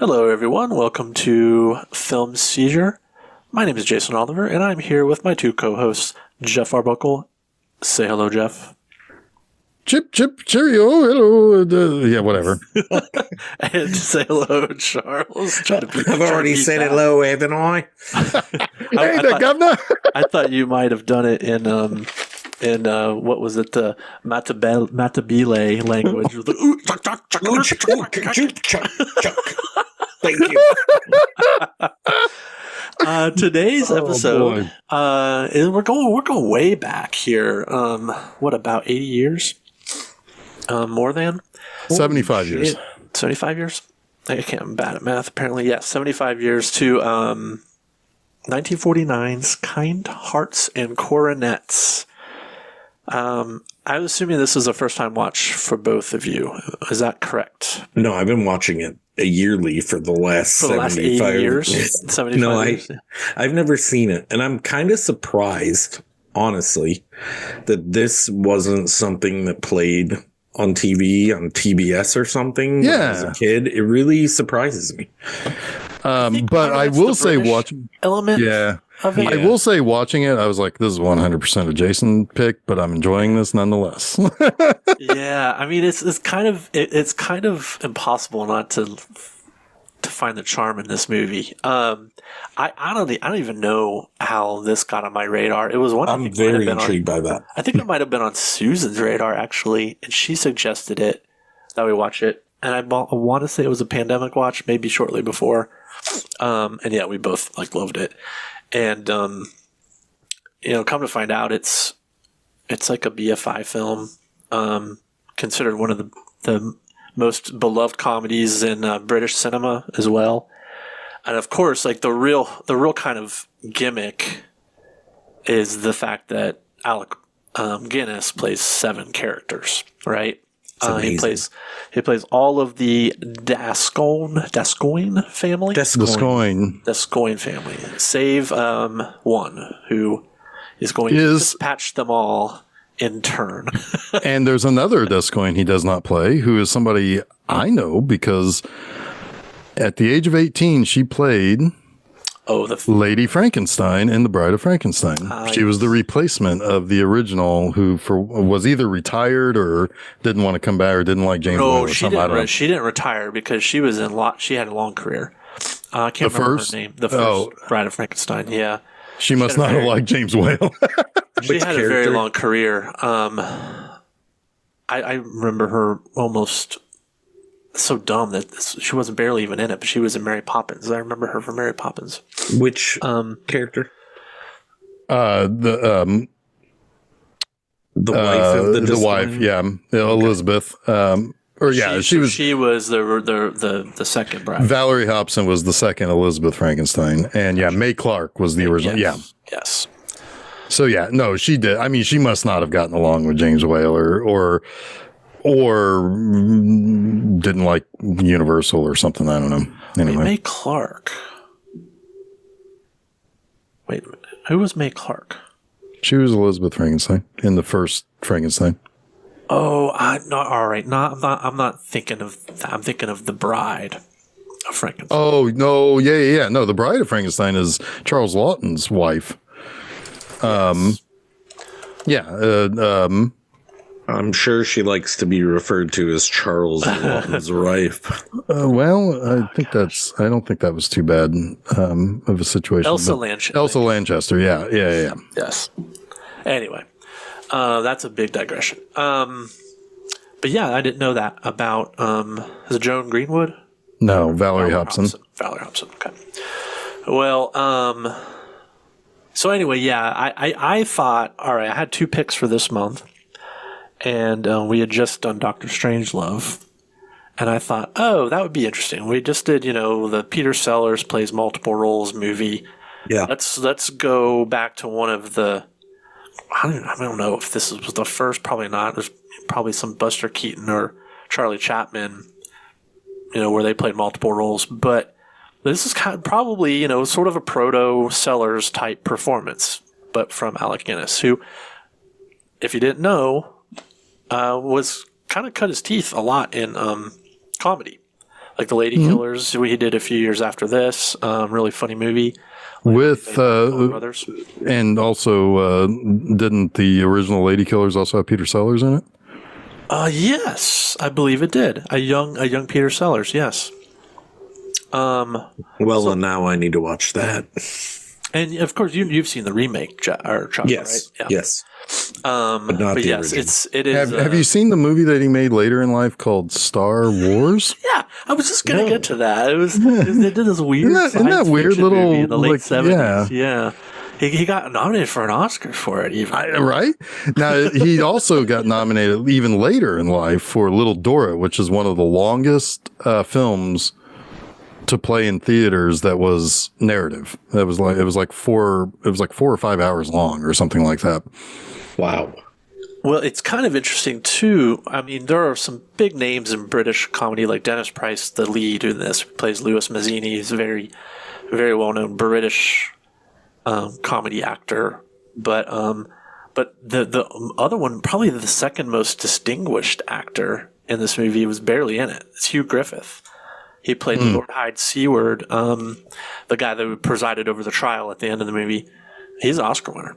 Hello, everyone. Welcome to Film Seizure. My name is Jason Oliver, and I'm here with my two co-hosts, Jeff Arbuckle. Say hello, Jeff. Chip, cheerio, hello. Yeah, whatever. And say hello, Charles. I've already said hello, haven't I? Hey, the governor. I thought you might have done it in what was it, the Matabele language. Thank you. Today's episode, we're going way back here. What, about 80 years? More than 75 years. 75 years? I can't. I'm bad at math. Apparently, yes. 75 years to 1949's Kind Hearts and Coronets. I'm assuming this is a first-time watch for both of you. Is that correct? No, I've been watching it yearly for the last 75 years. 75 no, years. I've never seen it, and I'm kind of surprised, honestly, that this wasn't something that played on TV, on TBS or something. Yeah. When I was a kid. It really surprises me. But I will say, watching element. Yeah. Of it. I will say, watching it, I was like, this is 100% a Jason pick, but I'm enjoying this nonetheless. Yeah, I mean, it's kind of impossible not to find the charm in this movie. I don't even know how this got on my radar. It was one. I'm very intrigued by that. I think it might have been on Susan's radar actually, and she suggested it that we watch it. And I want to say it was a pandemic watch, maybe shortly before. And yeah, we both loved it. And come to find out, it's like a BFI film, considered one of the most beloved comedies in British cinema as well. And of course, the real kind of gimmick is the fact that Alec Guinness plays 7 characters, right? He plays all of the Gascoigne family. Gascoigne family, save one who is going to dispatch them all in turn. And there's another Gascoigne he does not play, who is somebody I know because at the age of 18, she played Lady Frankenstein in The Bride of Frankenstein. She was the replacement of the original, who was either retired or didn't want to come back or didn't like James Whale or something. She didn't retire because she was she had a long career. I can't remember her name. The first Bride of Frankenstein. Yeah, she must not have liked James Whale. She had a very long career. I remember her almost so dumb that she wasn't barely even in it, but she was in Mary Poppins. I remember her from Mary Poppins. Which character? The wife of the wife, yeah, Elizabeth. She was the second bride. Valerie Hobson was the second Elizabeth Frankenstein, and May Clark was the original. Yes. So no, she did. I mean, she must not have gotten along with James Whale or didn't like Universal or something. I don't know. Anyway, May Clark. Wait a minute. Who was May Clark? She was Elizabeth Frankenstein in the first Frankenstein. Oh, all right. I'm not thinking of that. I'm thinking of the Bride of Frankenstein. Oh no, yeah. No, the Bride of Frankenstein is Charles Laughton's wife. I'm sure she likes to be referred to as Charles Laughton's wife. I don't think that was too bad of a situation. Elsa Lanchester. Yeah. Yes. Anyway, that's a big digression. But yeah, I didn't know that about, is it Joan Greenwood? No, Valerie Hobson. Valerie Hobson. Okay. Well, so anyway, I thought, all right, I had 2 picks for this month. And we had just done Dr. Strangelove. And I thought, that would be interesting. We just did, the Peter Sellers plays multiple roles movie. Yeah. Let's go back to one of the, I don't know if this was the first, probably not. There's probably some Buster Keaton or Charlie Chaplin, where they played multiple roles. But this is probably, sort of a proto Sellers type performance, but from Alec Guinness, who, if you didn't know, was kind of cut his teeth a lot in comedy. like The Lady Killers. He did a few years after this. Really funny movie. With brothers. And also, didn't the original Lady Killers also have Peter Sellers in it? Yes, I believe it did. A young Peter Sellers. Yes. Well, now I need to watch that. And of course, you've seen the remake, Chuck, yes, right? Yeah. Yes. But not the yes, original. it is. Have you seen the movie that he made later in life called Star Wars? Yeah, I was just gonna get to that. They did this weird, isn't that weird little movie in the late '70s. Yeah. He got nominated for an Oscar for it, even. Right? Now, he also got nominated even later in life for Little Dora, which is one of the longest films to play in theaters that was narrative. It was like 4 or 5 hours long or something like that. Wow. Well, it's kind of interesting too. I mean, there are some big names in British comedy, like Dennis Price, the lead in this, plays Louis Mazzini. He's a very, very well-known British comedy actor. But the other one, probably the second most distinguished actor in this movie, was barely in it. It's Hugh Griffith. He played Lord Hyde Seward, the guy that presided over the trial at the end of the movie. He's an Oscar winner.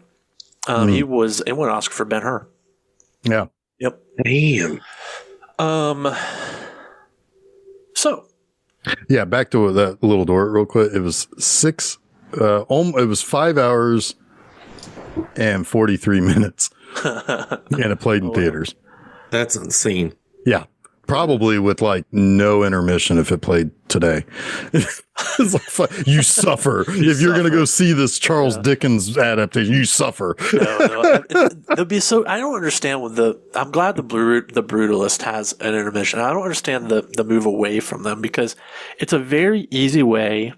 It won an Oscar for Ben-Hur. Yeah. Yep. Damn. So. Yeah, back to that Little Dora real quick. It was it was 5 hours and 43 minutes. And it played in theaters. That's insane. Yeah. Probably with like no intermission if it played today. It's like, you suffer. If you're going to go see this Charles Dickens adaptation, you suffer. No. It'd be so. I don't understand I'm glad the Brutalist has an intermission. I don't understand the move away from them, because it's a very easy way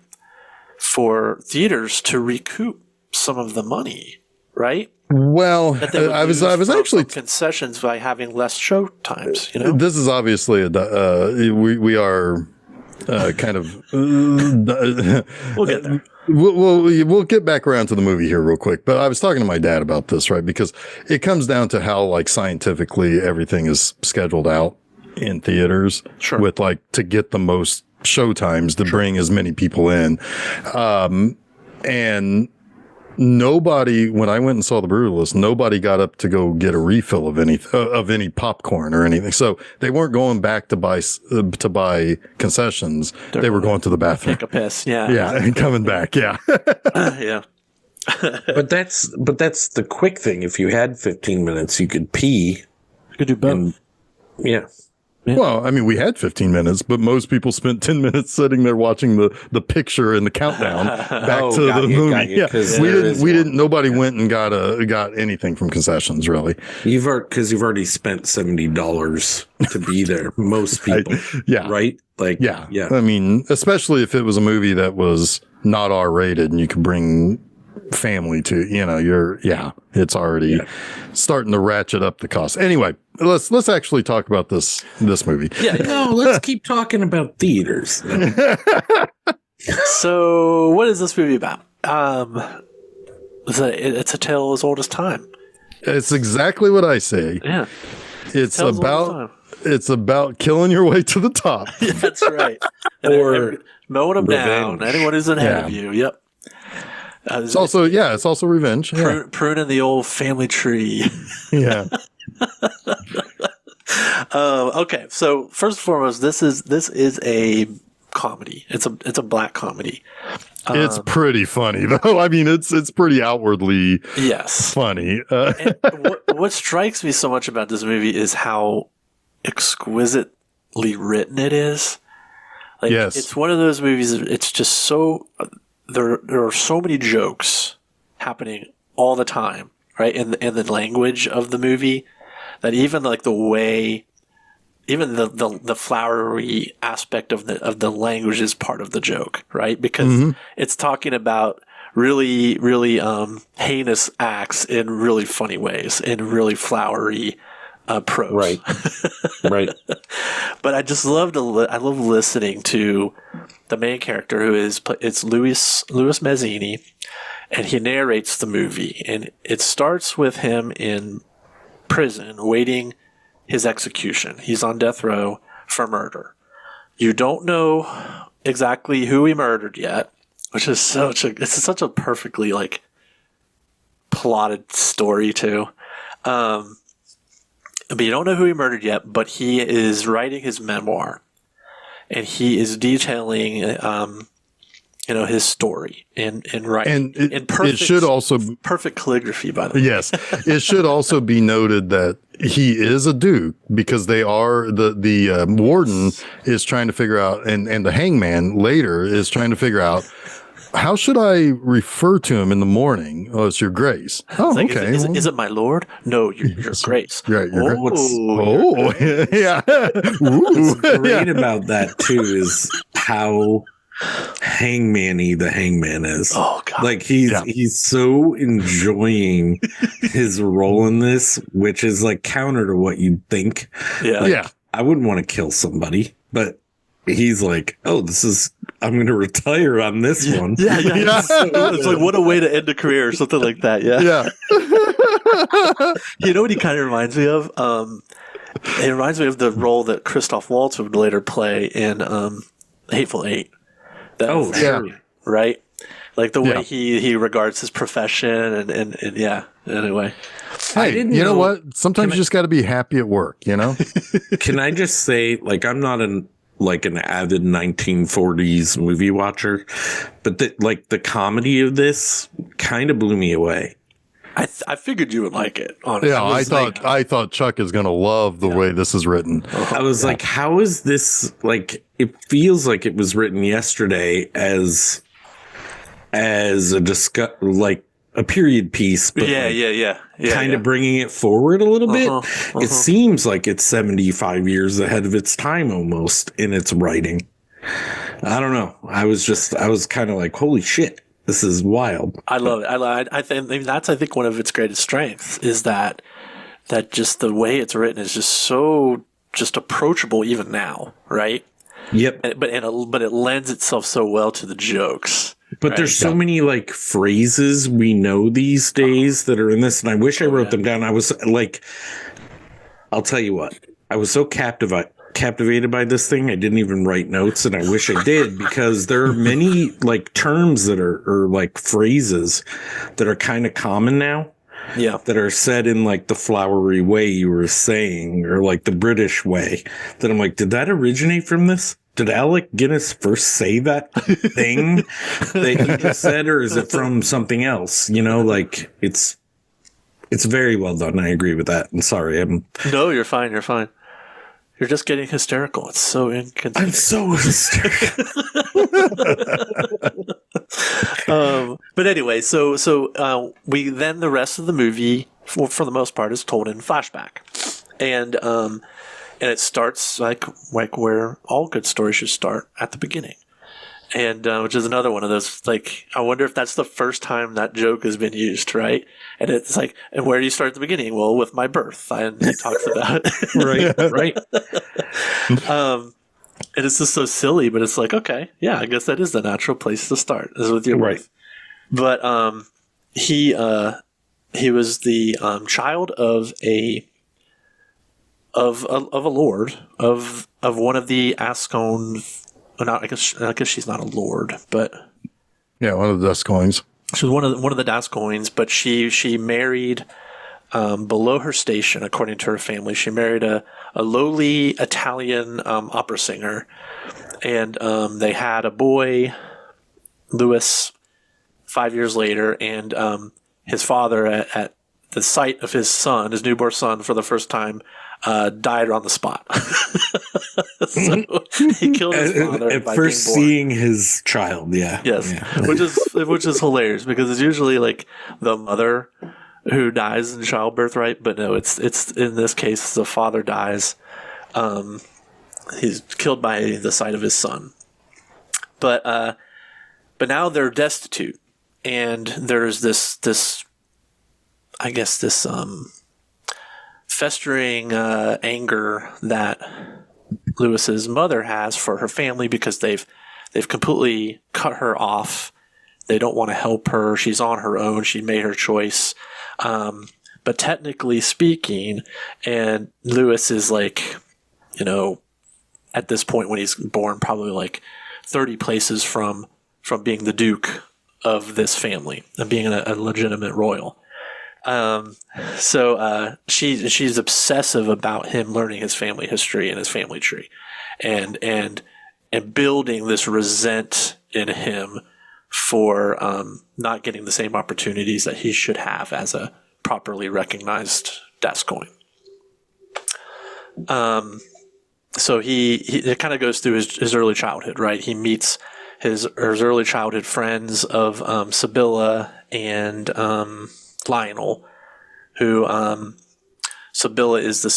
for theaters to recoup some of the money, right? Well, I was actually concessions by having less show times. You know, this is obviously we are kind of we'll get there. We'll get back around to the movie here real quick. But I was talking to my dad about this, right? Because it comes down to how like scientifically everything is scheduled out in theaters, with like to get the most show times to bring as many people in, and. Nobody, when I went and saw The Brutalist, nobody got up to go get a refill of any popcorn or anything. So they weren't going back to buy concessions. They were going to the bathroom. Take a piss. Yeah. Yeah. And coming back. Yeah. Yeah. But that's the quick thing. If you had 15 minutes, you could pee. You could do both. Yeah. Well, I mean, we had 15 minutes, but most people spent 10 minutes sitting there watching the picture and the countdown back to the movie. We didn't. Nobody went and got anything from concessions, really. Because you've already spent $70 to be there. Most people, right? Like, yeah. I mean, especially if it was a movie that was not R-rated and you could bring family to, it's already starting to ratchet up the cost. Anyway, let's actually talk about this movie. Yeah, no, let's keep talking about theaters. So, what is this movie about? It's a tale as old as time. It's exactly what I say. Yeah, it's about killing your way to the top. Yeah, that's right. Or mowing them down. Anyone who's ahead of you. Yep. It's also revenge. Pruning the old family tree. Yeah. Okay, so first and foremost, this is a comedy. It's a black comedy. It's pretty funny though. I mean, it's pretty outwardly funny. And what strikes me so much about this movie is how exquisitely written it is. Like, it's one of those movies. It's just so. There are so many jokes happening all the time, right? In the language of the movie, that even like the way, even the flowery aspect of the language is part of the joke, right? Because it's talking about really, really heinous acts in really funny ways, in really flowery prose. Right. But I just love listening to the main character, it's Louis Mazzini, and he narrates the movie, and it starts with him in prison waiting his execution. He's on death row for murder. You don't know exactly who he murdered yet, which is such a perfectly like plotted story too. But you don't know who he murdered yet, but he is writing his memoir, and he is detailing, his story in writing. And in perfect, it should also perfect calligraphy, by the way. Yes, it should also be noted that he is a duke, because they are the warden is trying to figure out, and the hangman later is trying to figure out, how should I refer to him in the morning? Oh, it's your grace. Oh, Like, okay. Is it my lord? No, your grace. Right. Your Yeah. What's great about that too is how hangman-y the hangman is. Oh god. Like he's so enjoying his role in this, which is like counter to what you'd think. Yeah. Like, I wouldn't want to kill somebody, but he's like, oh, I'm going to retire on this one. Yeah. It's like, what a way to end a career or something like that. Yeah. Yeah. You know what he kind of reminds me of? It reminds me of the role that Christoph Waltz would later play in Hateful Eight. Sure. Right? Like the way he regards his profession and yeah. Anyway. Hey, you know what? Sometimes you just got to be happy at work, you know? Can I just say, like, I'm not an avid 1940s movie watcher, but the comedy of this kind of blew me away. I figured you would like it, honestly. Yeah, I thought Chuck is going to love the way this is written. I was like, how is this, like, it feels like it was written yesterday as a period piece, but kind of bringing it forward a little bit. It seems like it's 75 years ahead of its time almost in its writing. I don't know. I was kind of like, holy shit, this is wild. I love it. I think that's one of its greatest strengths is that just the way it's written is just so just approachable even now, right? Yep. But it lends itself so well to the jokes. But right? There's so many like phrases we know these days that are in this, and I wish I wrote them down. I was like, I'll tell you what, I was so captivated by this thing, I didn't even write notes, and I wish I did, because there are many like terms that are like phrases that are kind of common now. Yeah. That are said in like the flowery way you were saying, or like the British way, that I'm like, did that originate from this? Did Alec Guinness first say that thing that he just said, or is it from something else? You know, like it's very well done. I agree with that. I'm sorry. No, you're fine. You're fine. You're just getting hysterical. It's so inconsiderate. I'm so hysterical. But anyway, so we then the rest of the movie, for the most part, is told in flashback, and it starts like where all good stories should start, at the beginning, and which is another one of those, like, I wonder if that's the first time that joke has been used, right? And it's like, and where do you start at the beginning? Well, with my birth, and he talks about it. right. And it's just so silly, but it's like, okay, yeah, I guess that is the natural place to start, is with your birth. But he was the child of a lord of one of the Ascone. I guess she's not a lord, but one of the Gascoignes. She was one of the Gascoignes, but she married below her station, according to her family. She married a lowly Italian opera singer, and they had a boy, Louis, 5 years later, and his father at the sight of his newborn son, for the first time, died on the spot. So he killed his father at first seeing his child. Yes, which is hilarious, because it's usually like the mother who dies in childbirth, right? But no, it's in this case the father dies. He's killed by the sight of his son. But now they're destitute, and there's this I guess this festering anger that Lewis's mother has for her family, because they've completely cut her off. They don't want to help her. She's on her own. She made her choice. But technically speaking, and Lewis is like, at this point when he's born, probably like 30 places from being the Duke of this family and being a legitimate royal. So she's obsessive about him learning his family history and his family tree, and building this resent in him for not getting the same opportunities that he should have as a properly recognized Gascoigne. So it kind of goes through his early childhood, right? He meets his early childhood friends of Sibylla and Lionel, who Sibylla is the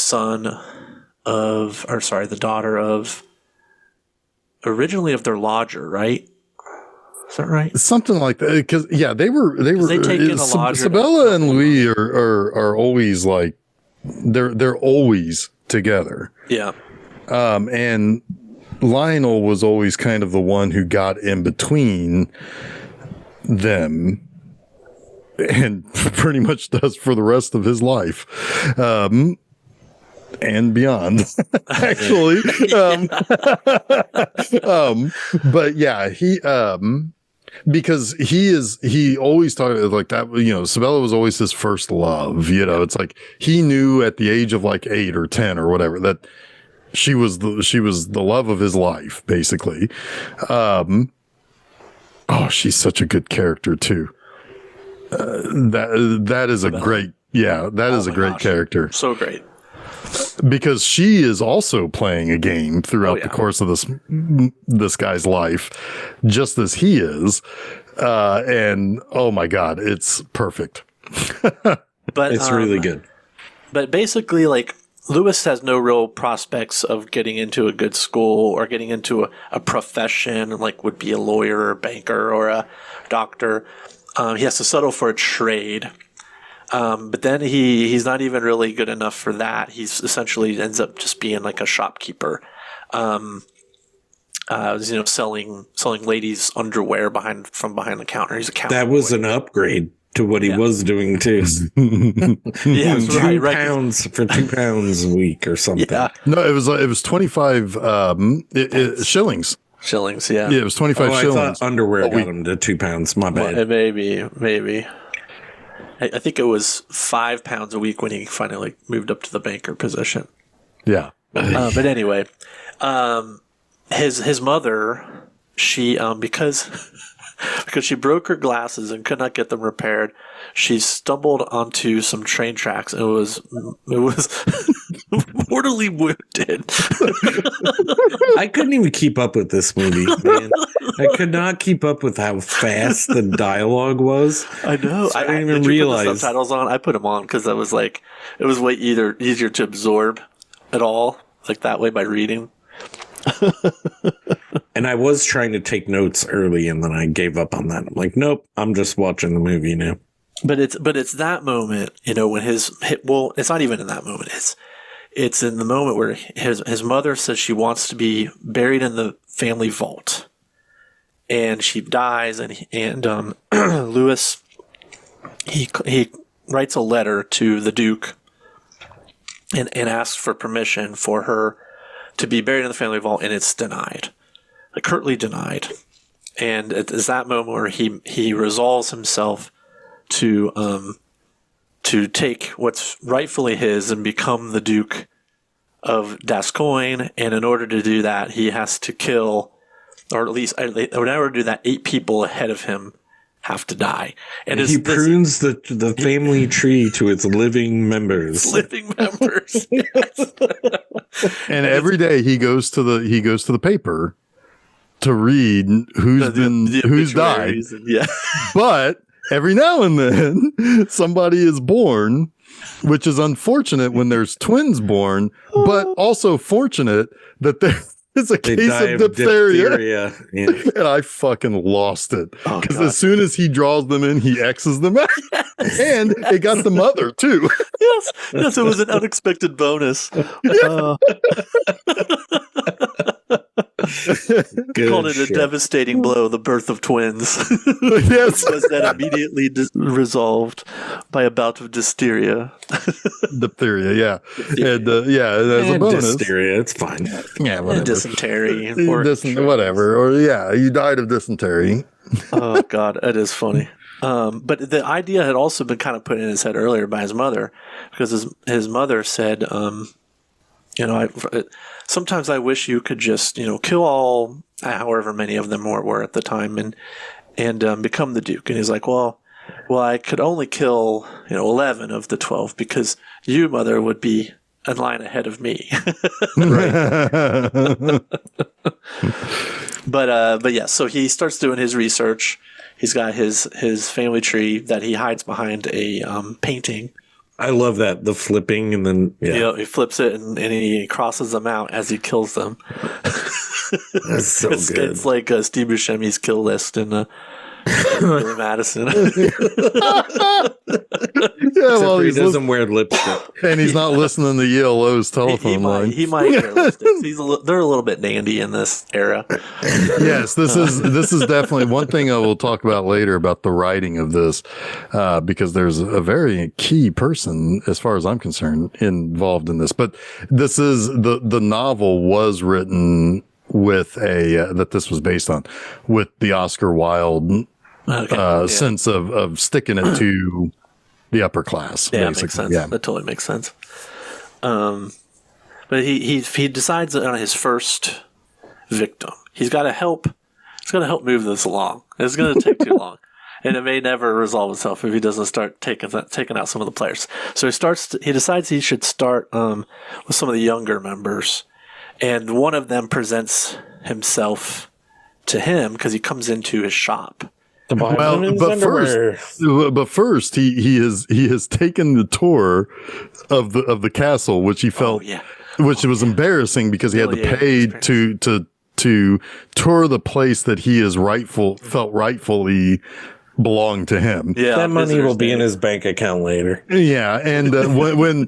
daughter of originally of their lodger, right? Is that right? Something like that. Because they were. They take in a lodger. Sibylla and Louis are always like they're always together. Yeah. And Lionel was always kind of the one who got in between them, and pretty much does for the rest of his life, and beyond, actually. But yeah, because he always talked like that, Sibylla was always his first love, it's like he knew at the age of like 8 or 10 or whatever that she was the love of his life, basically. She's such a good character too. That is a great, is a great character. So great. Because she is also playing a game throughout the course of this guy's life, just as he is. And oh my God, it's perfect. But it's really good. But basically, like, Lewis has no real prospects of getting into a good school or getting into a profession, like would be a lawyer or a banker or a doctor. He has to settle for a trade. But then he's not even really good enough for that. He's essentially ends up just being like a shopkeeper, selling ladies' underwear from behind the counter. He's a counter. That was an upgrade to what he was doing too. Yeah, that's right. £2 for £2 a week or something. Yeah. No, it was 25 shillings. Shillings, yeah. Yeah, it was 25 shillings. I thought underwear got him to £2. My bad. Well, maybe. I think it was £5 a week when he finally moved up to the banker position. Yeah. But anyway, his mother, she because she broke her glasses and could not get them repaired, she stumbled onto some train tracks and was mortally wounded. I couldn't even keep up with this movie, man. I could not keep up with how fast the dialogue was. I know. So I didn't even realize. Put the subtitles on. I put them on because I was like, it was way easier to absorb it all like that way by reading. And I was trying to take notes early, and then I gave up on that. I'm like, nope, I'm just watching the movie now. But it's that moment, when it's not even in that moment. It's in the moment where his mother says she wants to be buried in the family vault, and she dies, and Lewis he writes a letter to the Duke and asks for permission for her to be buried in the family vault, and it's denied, like curtly denied. And it's that moment where he resolves himself to take what's rightfully his and become the Duke of Gascoigne. And in order to do that, he has to kill, or at least in order to do that, 8 people ahead of him have to die. And he prunes the family tree to its living members. Living members. Yes. And every day he goes to the paper to read who's died. Yeah. But every now and then somebody is born, which is unfortunate when there's twins born, but also fortunate that there's a case of diphtheria. Yeah. And I fucking lost it. Because as soon as he draws them in, he X's them out. And it got the mother too. Yes, it was an unexpected bonus. Called it a devastating blow, the birth of twins. Yes. Was then immediately resolved by a bout of diphtheria. Diphtheria, yeah. And as a bonus. Diphtheria, it's fine. Yeah, whatever. Dysentery. Whatever. Or, yeah, you died of dysentery. Oh, God, it is funny. But the idea had also been kind of put in his head earlier by his mother, because his mother said, sometimes I wish you could just, kill all, however many of them were at the time, and become the Duke. And he's like, well, I could only kill, 11 of the 12 because you, Mother, would be in line ahead of me. But yeah, so he starts doing his research. He's got his family tree that he hides behind a painting. I love that, the flipping, and then he flips it and he crosses them out as he kills them. That's so good. It's like Steve Buscemi's kill list in Billy Madison. Well, he doesn't wear lipstick, and he's not listening to ELO's telephone line. He might wear lipsticks. They're a little bit dandy in this era. Yes, this is definitely one thing I will talk about later about the writing of this, because there's a very key person, as far as I'm concerned, involved in this. But this is the novel was written with that this was based on, with the Oscar Wilde sense of sticking it to the upper class. Yeah, basically. Makes sense. Yeah. That totally makes sense. But he decides on his first victim. He's got to help move this along. It's going to take too long. And it may never resolve itself if he doesn't start taking out some of the players. So he decides he should start with some of the younger members. And one of them presents himself to him because he comes into his shop. But first he has taken the tour of the castle, which he felt, which was embarrassing because he had to pay to tour the place that he felt rightfully belonged to him. Yeah, that money will be in his bank account later. Yeah, and when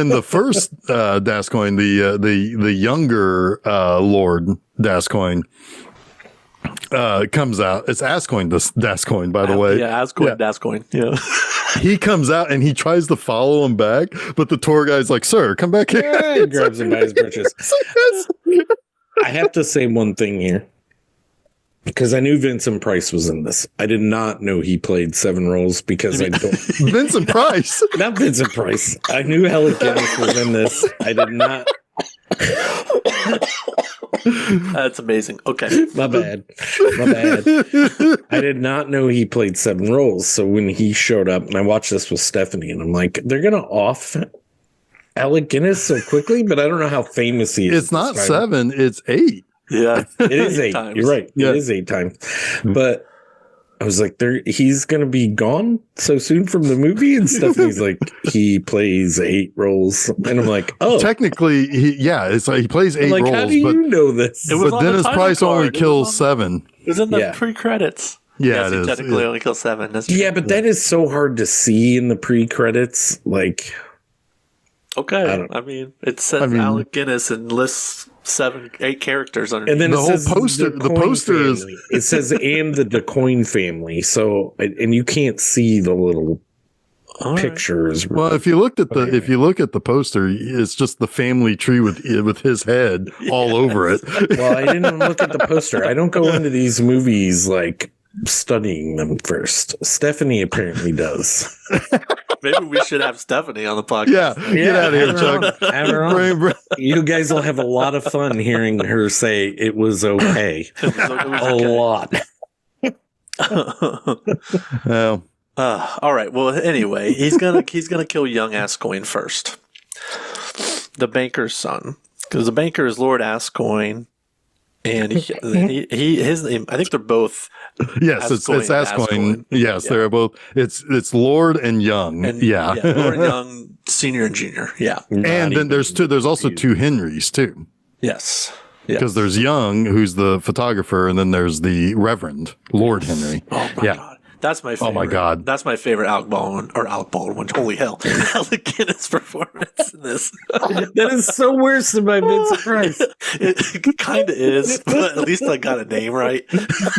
the first Dascoin, the younger Lord Dascoin, comes out, it's Ascoin, Dascoin, by the way. Yeah, Ascoin, Dascoin. Yeah. He comes out and he tries to follow him back, but the tour guy's like, "Sir, come back here." Yeah, he grabs him by his britches. I have to say one thing here, because I knew Vincent Price was in this. I did not know he played 7 roles because I don't. Vincent Price? Not Vincent Price. I knew Alec Guinness was in this. I did not. That's amazing. Okay. My bad. I did not know he played 7 roles. So when he showed up, and I watched this with Stephanie, and I'm like, they're going to off Alec Guinness so quickly, but I don't know how famous he is. It's not 7, it's 8. Yeah. It is 8. Times. You're right. Yeah. It is 8 times. But I was like, he's going to be gone so soon from the movie? And Stephanie's like, he plays 8 roles. And I'm like, oh. Technically, it's like he plays 8 roles. How do you know this? But Dennis Price only kills 7. It was in the pre-credits. Yeah, it is. Technically only kills 7. That's true. Yeah, but that is so hard to see in the pre-credits. Like, okay. I mean, it says Alec Guinness and lists 8 characters underneath. And then the whole poster. The poster is. It says and the DeCoin family. So, and you can't see the little pictures. Well, if you look at the poster, it's just the family tree with his head all over it. Well, I didn't look at the poster. I don't go into these movies like studying them first. Stephanie apparently does. Maybe we should have Stephanie on the podcast. Yeah, get out of here, Chuck. Have her on. You guys will have a lot of fun hearing her say it was okay. A lot. Well, all right. Well, anyway, he's gonna kill young Ascoin first, the banker's son, because the banker is Lord Ascoin, and his name. I think they're both. Yes, it's Ascoin. Yes, they're both. It's Lord and Young. Lord and Young, Senior and Junior. Yeah, and then there's also 2 Henrys too. Yes. Because there's Young, who's the photographer, and then there's the Reverend Lord Henry. Oh my God. That's my favorite. Oh my God. That's my favorite Alec Baldwin. Holy hell. Alec Guinness performance in this. That is so worse than my Vincent Price. It kind of is, but at least I got a name right.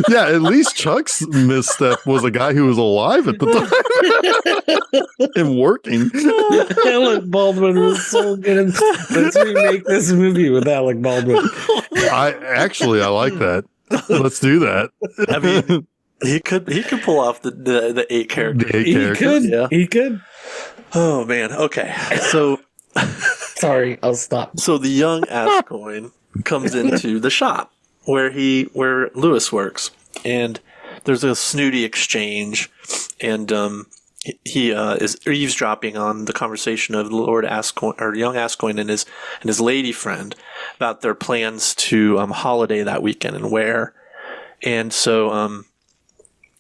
Yeah, at least Chuck's misstep was a guy who was alive at the time and working. Alec Baldwin was so good. Let's remake this movie with Alec Baldwin. I like that. Let's do that. I mean, he could pull off the 8 characters. The 8 characters. He could. Oh man. Okay. So sorry, I'll stop. So the young Ascoigne comes into the shop where Lewis works, and there's a snooty exchange, and he is eavesdropping on the conversation of Lord Ascoigne, or young Ascoigne, and his lady friend about their plans to holiday that weekend and where. And so,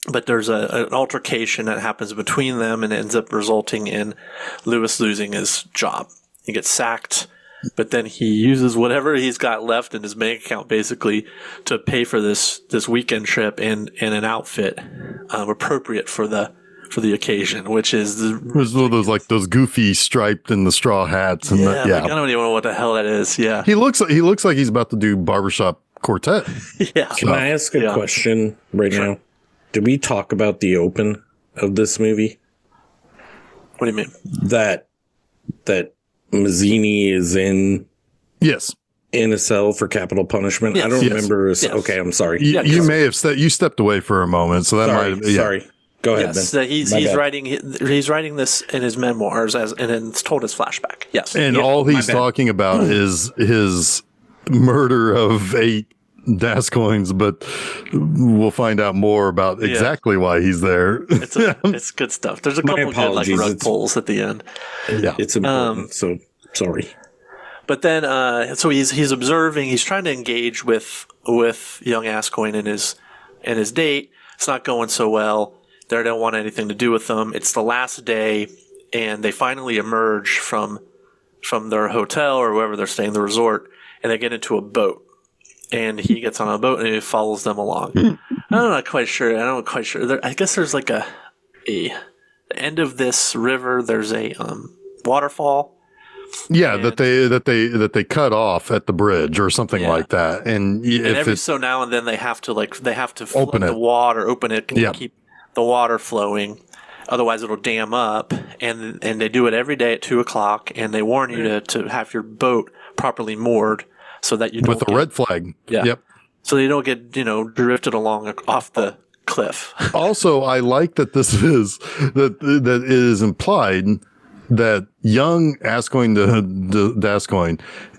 but there's an altercation that happens between them, and it ends up resulting in Lewis losing his job. He gets sacked, but then he uses whatever he's got left in his bank account basically to pay for this weekend trip and an outfit appropriate for the occasion, which is those goofy striped and the straw hats and like, I don't even know what the hell that is. Yeah, he looks like he's about to do barbershop quartet. Yeah. Can I ask a question right now? Did we talk about the open of this movie? What do you mean? That Mazzini is in a cell for capital punishment. Yes. I don't remember. Yes. Okay, I'm sorry. You may have you stepped away for a moment, so that might. Yeah. Sorry. Go ahead. Yes, then. He's writing this in his memoirs and it's told as flashback. Yes, and all he's talking about is his murder of 8 Gascoignes, but we'll find out more about exactly why he's there. It's good stuff. There's a couple good like rug pulls at the end. Yeah, it's important. So sorry. But then, so he's observing. He's trying to engage with young Ascoigne and his date. It's not going so well. They don't want anything to do with them. It's the last day, and they finally emerge from their hotel or wherever they're staying, the resort, and they get into a boat. And he gets on a boat and he follows them along. I'm not quite sure. I guess there's like the end of this river. There's a waterfall. Yeah, that they cut off at the bridge or something like that. And every so now and then they have to open the water, open it, and keep the water flowing. Otherwise, it'll dam up. And they do it every day at 2:00. And they warn you to have your boat properly moored. So that you don't with a red flag. Yeah. Yep. So you don't get, drifted along off the cliff. Also, I like that this is that it is implied that young Ascoigne Gascoigne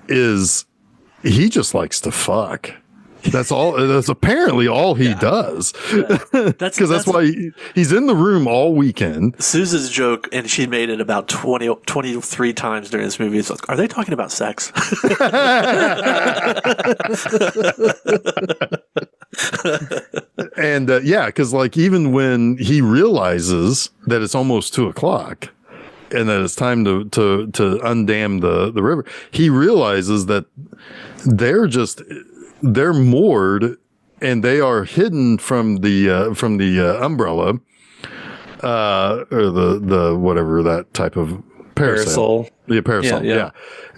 he just likes to fuck. That's all. That's apparently all he does. Because that's why he's in the room all weekend. Susan's joke, and she made it about 23 times during this movie. Is like, are they talking about sex? And because like even when he realizes that it's almost 2:00 and that it's time to undam the river, he realizes that they're moored and they are hidden from the umbrella, or the whatever that type of parasol. The parasol. Yeah.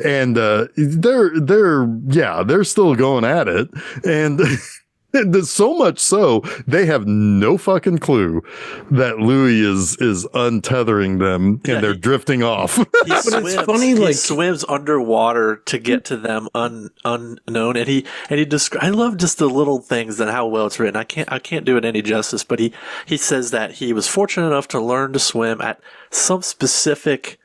And they're still going at it. And there's so much so they have no fucking clue that Louis is untethering them and they're drifting off. It's funny, he swims underwater to get to them unknown, and he I love just the little things and how well it's written. I can't do it any justice, but he says that he was fortunate enough to learn to swim at some specific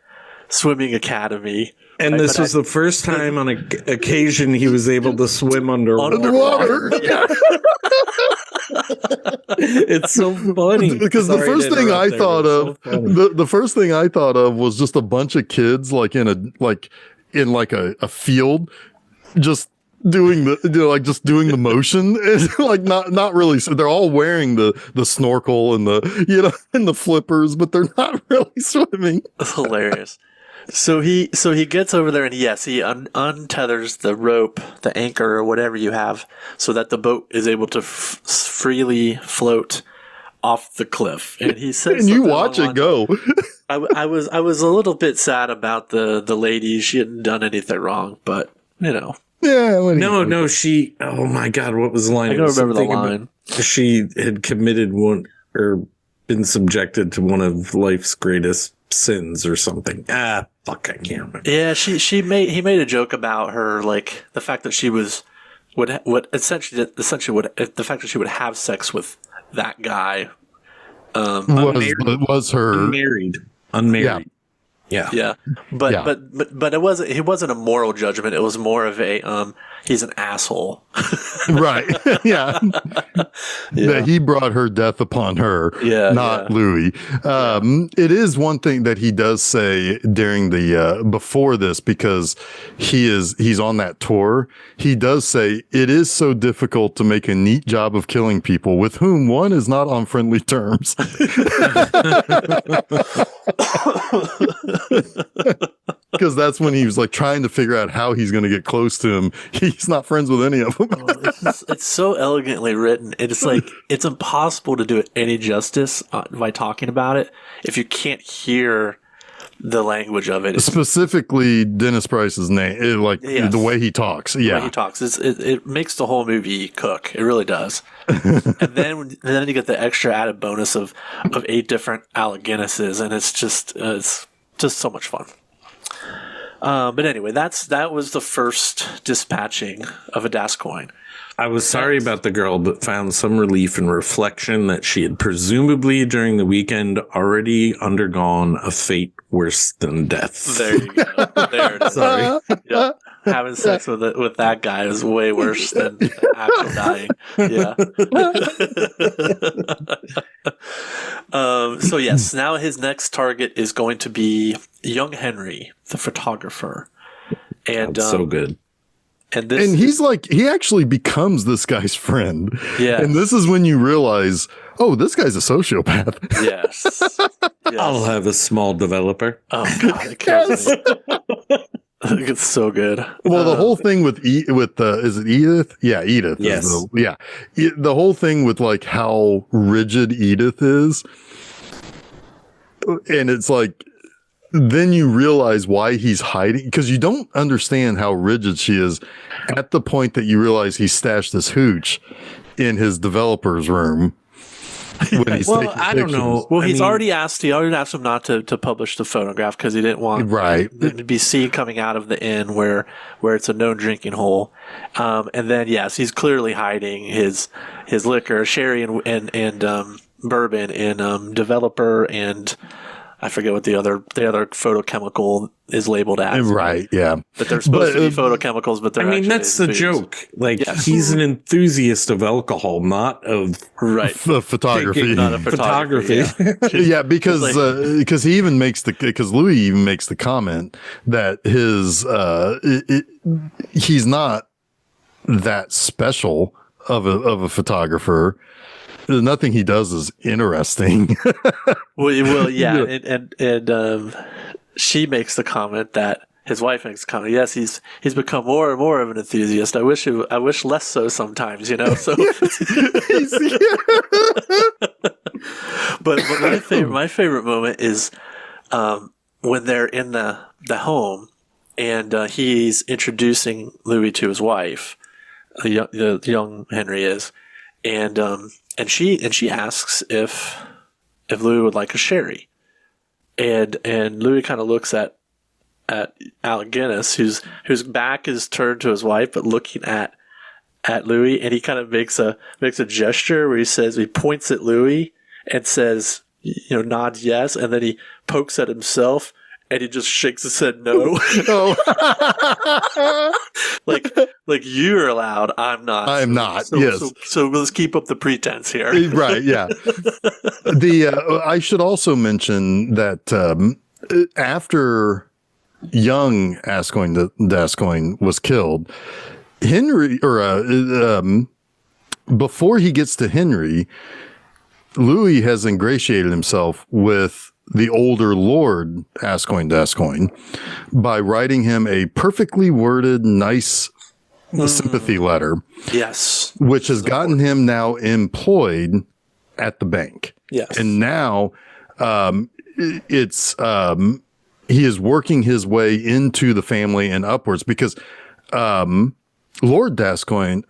swimming academy. And this was the first time on occasion he was able to swim underwater. Yeah. It's so funny because the first thing I thought of, the first thing I thought of was just a bunch of kids like in a field, just doing the motion. It's like not really. So they're all wearing the snorkel and the flippers, but they're not really swimming. That's hilarious. So he gets over there and he untethers the rope, the anchor or whatever you have, so that the boat is able to freely float off the cliff. And he said, and you watch it go. I was a little bit sad about the lady. She hadn't done anything wrong, but you know. Yeah. No. She. Oh my God, what was the line? I don't remember the line. She had committed one or been subjected to one of life's greatest sins or something. Fuck, I can't remember. Yeah, he made a joke about her, like the fact that she would essentially the fact that she would have sex with that guy was her unmarried. Yeah. But it wasn't a moral judgment. It was more of a he's an asshole. Right. Yeah. That he brought her death upon her, not Louis. It is one thing that he does say during the before this, because he's on that tour. He does say it is so difficult to make a neat job of killing people with whom one is not on friendly terms. Because that's when he was like trying to figure out how he's going to get close to him. He's not friends with any of them. It's so elegantly written. It's like it's impossible to do it any justice by talking about it if you can't hear the language of it. Specifically, Dennis Price's name, the way he talks. Yeah, the way he talks. It makes the whole movie cook. It really does. And then you get the extra added bonus of 8 different Alec Guinnesses, and it's just so much fun. But anyway, that was the first dispatching of a Dascoin. I was sorry about the girl, but found some relief in reflection that she had presumably during the weekend already undergone a fate worse than death. There you go. There it is. Sorry. Yep. Having sex with that guy is way worse than actually dying. Yeah. So yes, now his next target is going to be young Henry, the photographer. And so good. And he's like, he actually becomes this guy's friend. Yeah. And this is when you realize, oh, this guy's a sociopath. Yes. I'll have a small developer. Oh, God. It kills me. It's so good. Well, the whole thing with is it Edith? Yeah, Edith. Yes. The whole thing with like how rigid Edith is. And it's like, then you realize why he's hiding, because you don't understand how rigid she is at the point that you realize he stashed this hooch in his developer's room. When he's taking I don't know. Well, he already asked him not to publish the photograph because he didn't want it to be seen coming out of the inn where it's a known drinking hole. And then, yes, he's clearly hiding his liquor, sherry and bourbon in developer, and I forget what the other photochemical is labeled as. Right, yeah. But they're supposed to be photochemicals, but they're that's the joke. Like, he's an enthusiast of alcohol, not of photography. Not of photography. Yeah, because he even makes because Louis even makes the comment that he's not that special of a photographer. Nothing he does is interesting. well, yeah, and she makes the comment that his wife makes the comment. Yes, he's become more and more of an enthusiast. I wish less so sometimes, you know. So, but my favorite moment is when they're in the home and he's introducing Louis to his wife. The young Henry is, and she asks if Louis would like a sherry, and Louis kind of looks at Alec Guinness, whose back is turned to his wife but looking at Louis, and he kind of makes a gesture where he points at Louis and says, nods yes, and then he pokes at himself. And he just shakes his head no. like you're allowed, I'm not. I'm not. Yes. So let's keep up the pretense here. Right. Yeah. I should also mention that after young Dascoin was killed, Henry, before he gets to Henry, Louis has ingratiated himself with the older Lord Dascoin by writing him a perfectly worded, nice sympathy letter. Yes. Which has gotten him now employed at the bank. Yes. And now he is working his way into the family and upwards because Lord Gascoigne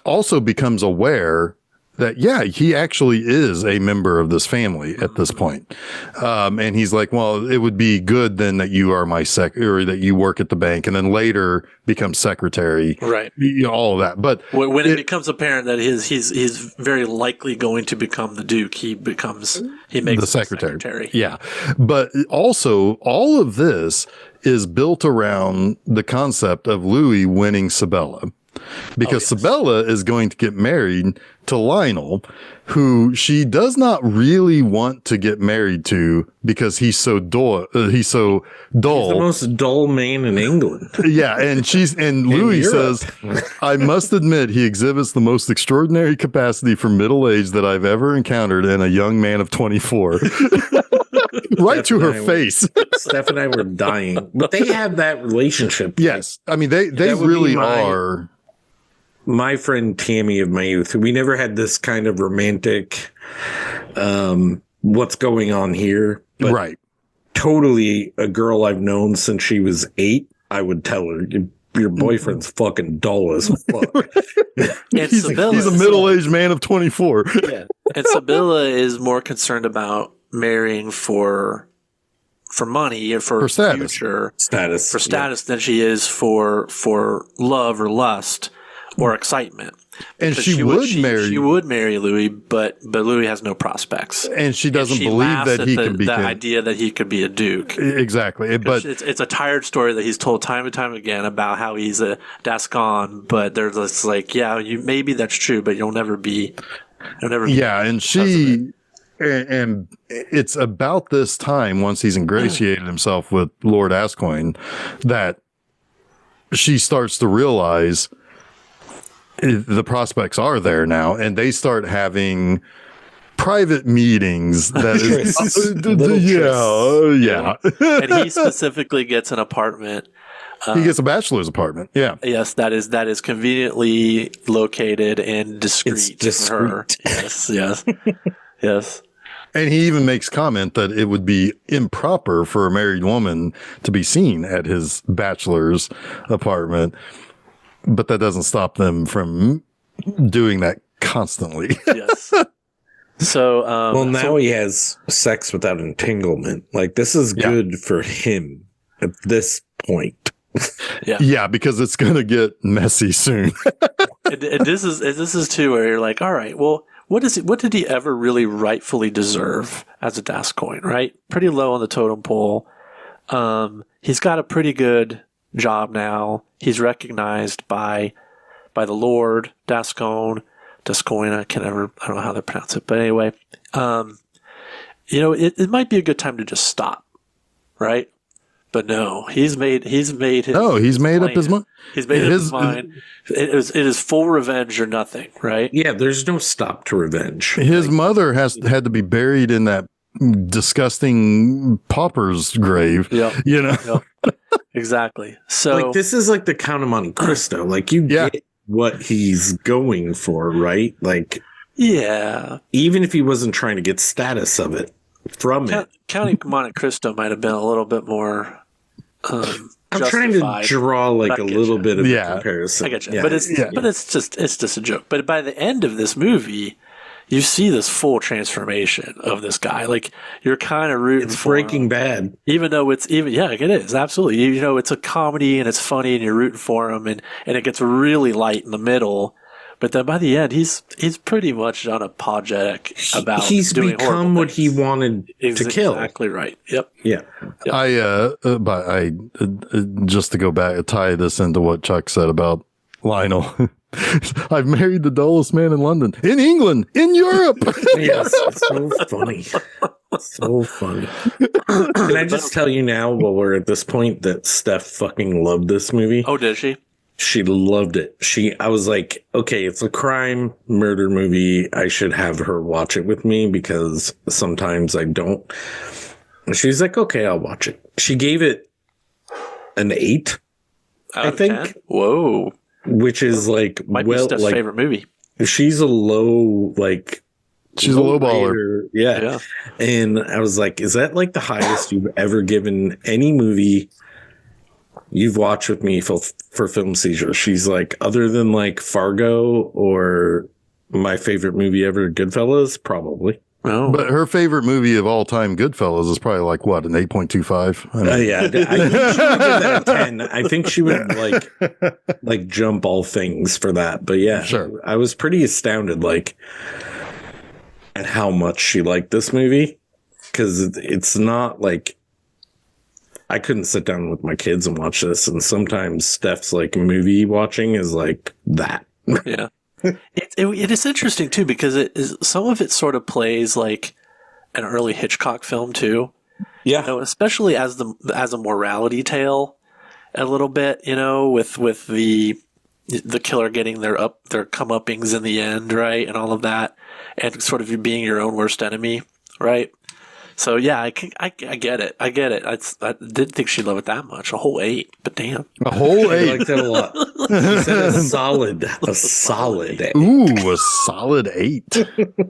also becomes aware that, yeah, he actually is a member of this family at this point. And he's like, well, it would be good then that you are my or that you work at the bank, and then later become secretary. Right. All of that. But when it becomes apparent that he's very likely going to become the Duke, he makes the secretary. Yeah. But also all of this is built around the concept of Louis winning Sabella. Because Sabella is going to get married to Lionel, who she does not really want to get married to because he's so dull. He's the most dull man in England. Yeah, and Louis says, I must admit he exhibits the most extraordinary capacity for middle age that I've ever encountered in a young man of 24. Right to her face. Steph and I were dying. But they have that relationship. Yes. I mean, they really are. My friend Tammy of my youth, we never had this kind of romantic, what's going on here. But right. Totally a girl I've known since she was 8. I would tell her, your boyfriend's fucking dull as fuck. He's a middle-aged man of 24. Yeah. And Sabella is more concerned about marrying for money or for status. Future status than she is for love or lust or excitement. And she would marry Louis, but Louis has no prospects, and she doesn't believe that he can be the idea that he could be a duke. Exactly, but it's a tired story that he's told time and time again about how he's a Gascon, but there's this like, maybe that's true, but you'll never be. Yeah, and she. And it's about this time, once he's ingratiated himself with Lord Gascoigne, that she starts to realize the prospects are there now, and they start having private meetings. That And he specifically gets an apartment. He gets a bachelor's apartment. Yeah. Yes, that is conveniently located and discreet for her. Yes. Yes. And he even makes comment that it would be improper for a married woman to be seen at his bachelor's apartment, but that doesn't stop them from doing that constantly. Yes. So, now he has sex without entanglement. Like, this is good for him at this point. Yeah, because it's going to get messy soon. and this is too where you're like, all right, well, what did he ever really rightfully deserve as a Gascoigne, right? Pretty low on the totem pole. He's got a pretty good job now. He's recognized by the Lord Gascoigne. I don't know how they pronounce it, but anyway, it might be a good time to just stop, right? But no, he's made his. No, he's made up his mind. He's made up his mind. It is full revenge or nothing, right? Yeah, there's no stop to revenge. His mother had to be buried in that disgusting pauper's grave. Yeah, Yep. Exactly. So, like, this is like the Count of Monte Cristo. Like, you get what he's going for, right? Like, even if he wasn't trying to get status of it from it. Count of Monte Cristo might have been a little bit more. I'm trying to draw like a little bit of a comparison. I get you, but it's just a joke. But by the end of this movie, you see this full transformation of this guy. Like, you're kind of rooting for Breaking him, Bad, even though it is absolutely. It's a comedy and it's funny and you're rooting for him, and it gets really light in the middle. But then by the end, he's pretty much unapologetic about he's doing become what he wanted to kill. Exactly right. Yep. Yeah. I just to go back, tie this into what Chuck said about Lionel. I've married the dullest man in London, in England, in Europe. Yes, it's so funny. So funny. Can I just tell you now, while we're at this point, that Steph fucking loved this movie? Oh, did she? She loved it. I was like, okay, it's a crime murder movie. I should have her watch it with me because sometimes I don't. And she's like, okay, I'll watch it. She gave it an 8, I think. 10? Whoa. Which is like, might be Steph's favorite movie. she's a low, like, she's a low baller. Rater. Yeah. And I was like, is that like the highest you've ever given any movie you've watched with me for Film Seizure? She's like, other than like Fargo or my favorite movie ever, Goodfellas, probably. Oh. But her favorite movie of all time, Goodfellas, is probably like what, an 8.25? Yeah, I think she would give that a 10. I think she would like jump all things for that. But yeah, sure. I was pretty astounded, like, at how much she liked this movie, because it's not like I couldn't sit down with my kids and watch this. And sometimes Steph's like movie watching is like that. Yeah. It is interesting too, because some of it sort of plays like an early Hitchcock film too. Yeah, you know, especially as a morality tale, a little bit. You know, with the killer getting their comeuppings in the end, right, and all of that, and sort of being your own worst enemy, right. So yeah, I get it. I didn't think she loved it that much. A whole 8, but damn, a whole 8. I liked that a lot. She said a solid 8. Ooh, a solid 8.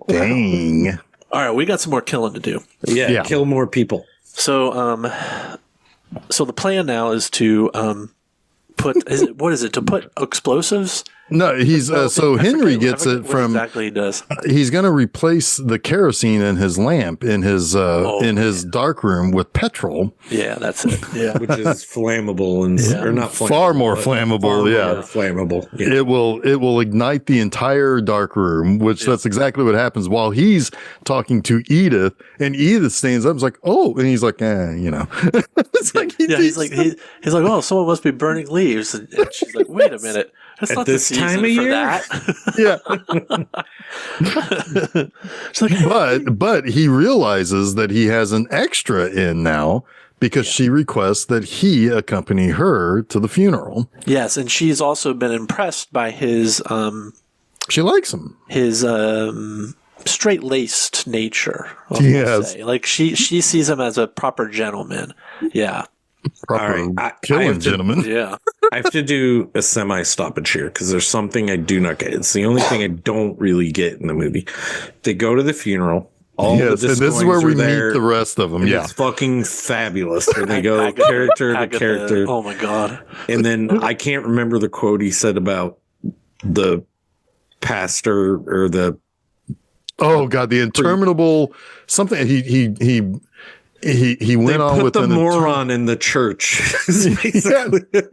Dang. All right, we got some more killing to do. Yeah, kill more people. So the plan now is to put to put explosives. No, he's so Henry gets it from exactly he does. He's going to replace the kerosene in his lamp in his dark room with petrol. Yeah, that's it. Yeah, which is flammable and or not flammable, far more flammable. More flammable. Yeah. It will ignite the entire dark room, which that's exactly what happens while he's talking to Edith, and Edith stands up and is like, "Oh," and he's like, you know, it's like he's like, "Oh, someone must be burning leaves," and she's like, "Wait a minute." That's at this time of year, yeah. Like, but he realizes that he has an extra in now because she requests that he accompany her to the funeral. Yes, and she's also been impressed by his. She likes him. His straight-laced nature. Yes, like she sees him as a proper gentleman. Yeah. Proper killing gentleman. Yeah. I have to do a semi-stoppage here because there's something I do not get. It's the only thing I don't really get in the movie. They go to the funeral. Yes, and this is where we meet the rest of them. Yeah. It's fucking fabulous. And they go character to character. Oh, my God. And then I can't remember the quote he said about the pastor or the... Oh, God, the interminable... Something... He went on with the moron in the church.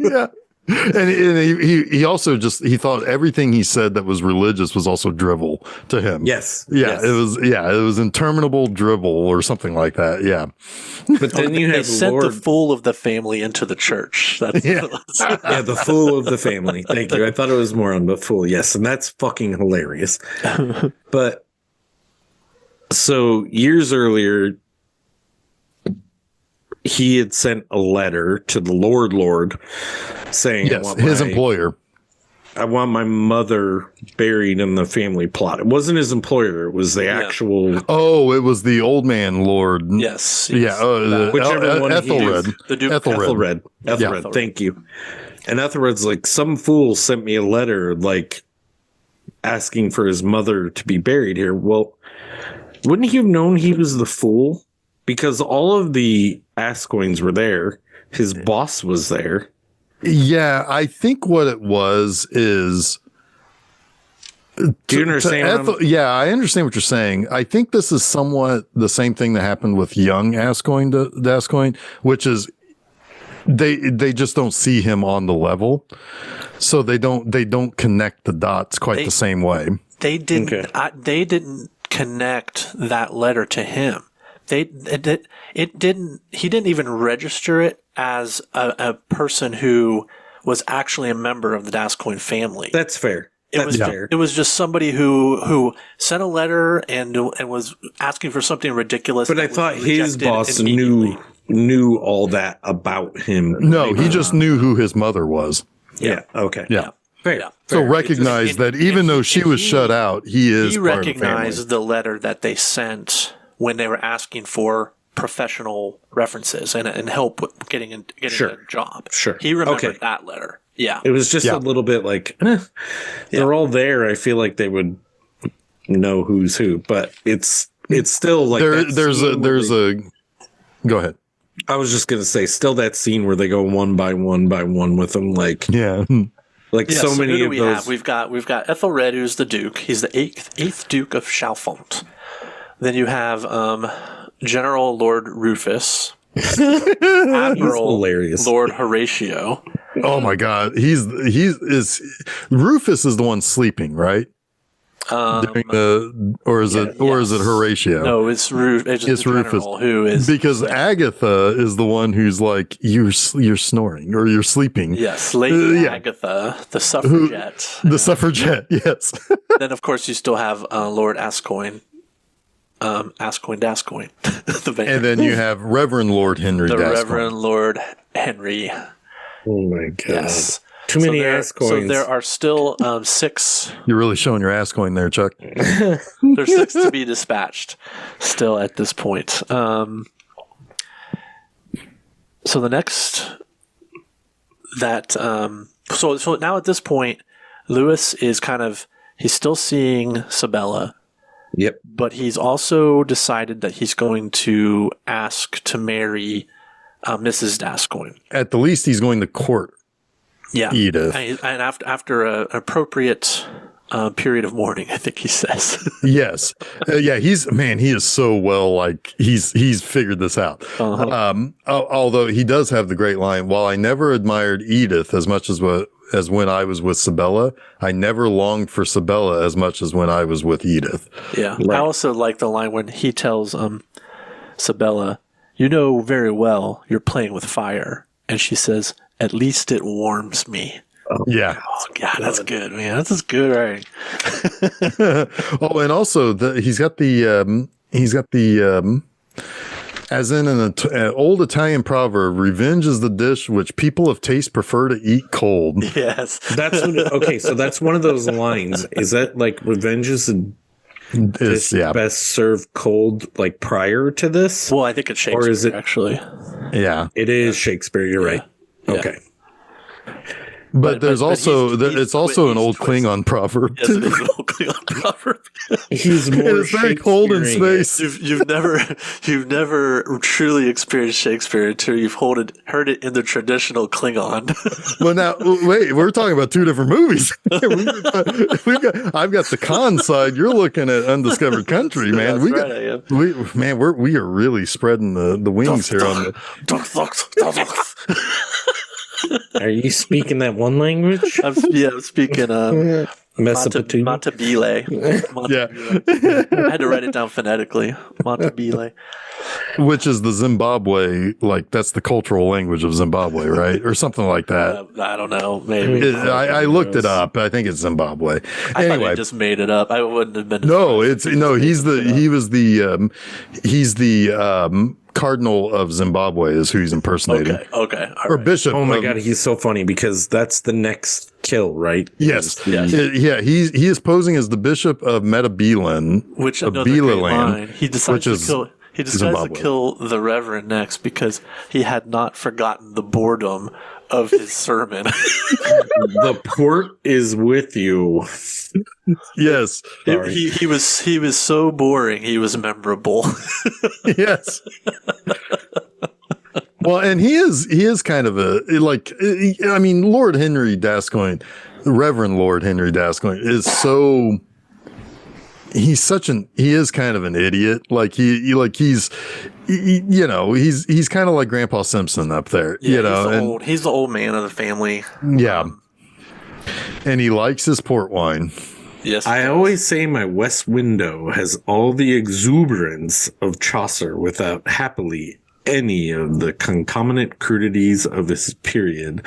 Yeah. And he also he thought everything he said that was religious was also drivel to him. Yes. Yeah. Yes. It was interminable dribble or something like that. Yeah. But then they sent the fool of the family into the church. That's the fool of the family. Thank you. I thought it was moron, but fool. Yes. And that's fucking hilarious. But so years earlier, he had sent a letter to the Lord saying, his employer. I want my mother buried in the family plot. It wasn't his employer. It was the actual. Oh, it was the old man Lord. Yes. Yeah. Whichever one Ethelred. The Duke Ethelred. Ethelred. Thank you. And Ethelred's like, some fool sent me a letter, like, asking for his mother to be buried here. Well, wouldn't he have known he was the fool? Because all of the Ascoins were there. His boss was there. Yeah, I think what it was is... Do you understand? Yeah, I understand what you're saying. I think this is somewhat the same thing that happened with young Ascoin to Ascoin, which is they just don't see him on the level. So they don't connect the dots quite the same way. They didn't they didn't connect that letter to him. He didn't even register it as a person who was actually a member of the Dascoin family. That's fair. Fair. It was just somebody who sent a letter and was asking for something ridiculous. But I thought his boss knew all that about him. No, he just knew who his mother was. Yeah. Okay. Yeah. Fair. Yeah. So recognize that even though she was shut out, he recognized the letter that they sent when they were asking for professional references and help with getting a job. Sure. He remembered that letter. Yeah. It was just a little bit like, they're all there. I feel like they would know who's who, but it's still like there's a go ahead. I was just gonna say, still that scene where they go one by one with them, like like so many of those. We've got Ethelred, who's the Duke. He's the eighth Duke of Chalfont. Then you have General Lord Rufus, Admiral Lord Horatio. Oh my God, Rufus is the one sleeping, right? Is it Horatio? No, it's Rufus. It's Rufus who is, because Agatha is the one who's like you're snoring or you're sleeping. Yes, Lady Agatha, the suffragette. Suffragette, yes. Then of course you still have Lord Ascoyne. Ascoyne. And then you have Reverend Lord Henry. Reverend Lord Henry. Oh my God! Yes. Too many ass coins. So there are still 6. You're really showing your ass coin there, Chuck. There's 6 to be dispatched still at this point. So the next so now at this point, Lewis is he's still seeing Sabella. Yep. But he's also decided that he's going to ask to marry Mrs. Gascoigne. At the least, he's going to court. Yeah, Edith. And after an appropriate period of mourning, I think he says. Yes, he is so well, like he's figured this out. Although he does have the great line, while I never admired Edith as much as when I was with Sabella, I never longed for Sabella as much as when I was with Edith. Yeah, right. I also like the line when he tells Sabella, "You know very well you're playing with fire," and she says, "At least it warms me." Yeah. Oh God, that's good, man. That's just good, right? And also he's got the as in an old Italian proverb, "Revenge is the dish which people of taste prefer to eat cold." Yes, that's so that's one of those lines. Is that like revenge is best served cold, like prior to this? Well, I think it's Shakespeare, or is it actually? Yeah, it is Shakespeare. You're right. Yeah. Okay. But there's it's also an old Klingon proverb. Yes, it is an old Klingon proverb. He's more it's very cold in space. You've never truly experienced Shakespeare until you've heard it in the traditional Klingon. Well, now wait, we're talking about 2 different movies. I've got the con side. You're looking at Undiscovered Country, man. We are really spreading the wings here on the. Are you speaking that one language? I'm speaking Mesopotamian. Montabile. Yeah. I had to write it down phonetically. Montabile. Which is the Zimbabwe, like that's the cultural language of Zimbabwe, right? Or something like that. I don't know. Maybe. I looked it up. I think it's Zimbabwe. Anyway, I just made it up. I wouldn't have been. He's the Cardinal of Zimbabwe is who he's impersonating. Okay. Or right. Bishop. Oh my God, he's so funny because that's the next kill, right? Yes. Yeah, he is posing as the Bishop of Metabilan, which of Belaland. He decides to kill the Reverend next because he had not forgotten the boredom of his sermon. The port is with you. Yes. He was so boring. He was memorable. Yes. Well, and he is kind of Lord Henry Gascoigne, Reverend Lord Henry Gascoigne is so. He's kind of an idiot. Like he's kind of like Grandpa Simpson up there. Yeah, he's the old man of the family. Yeah. And he likes his port wine. Yes. I always say my west window has all the exuberance of Chaucer without happily any of the concomitant crudities of his period.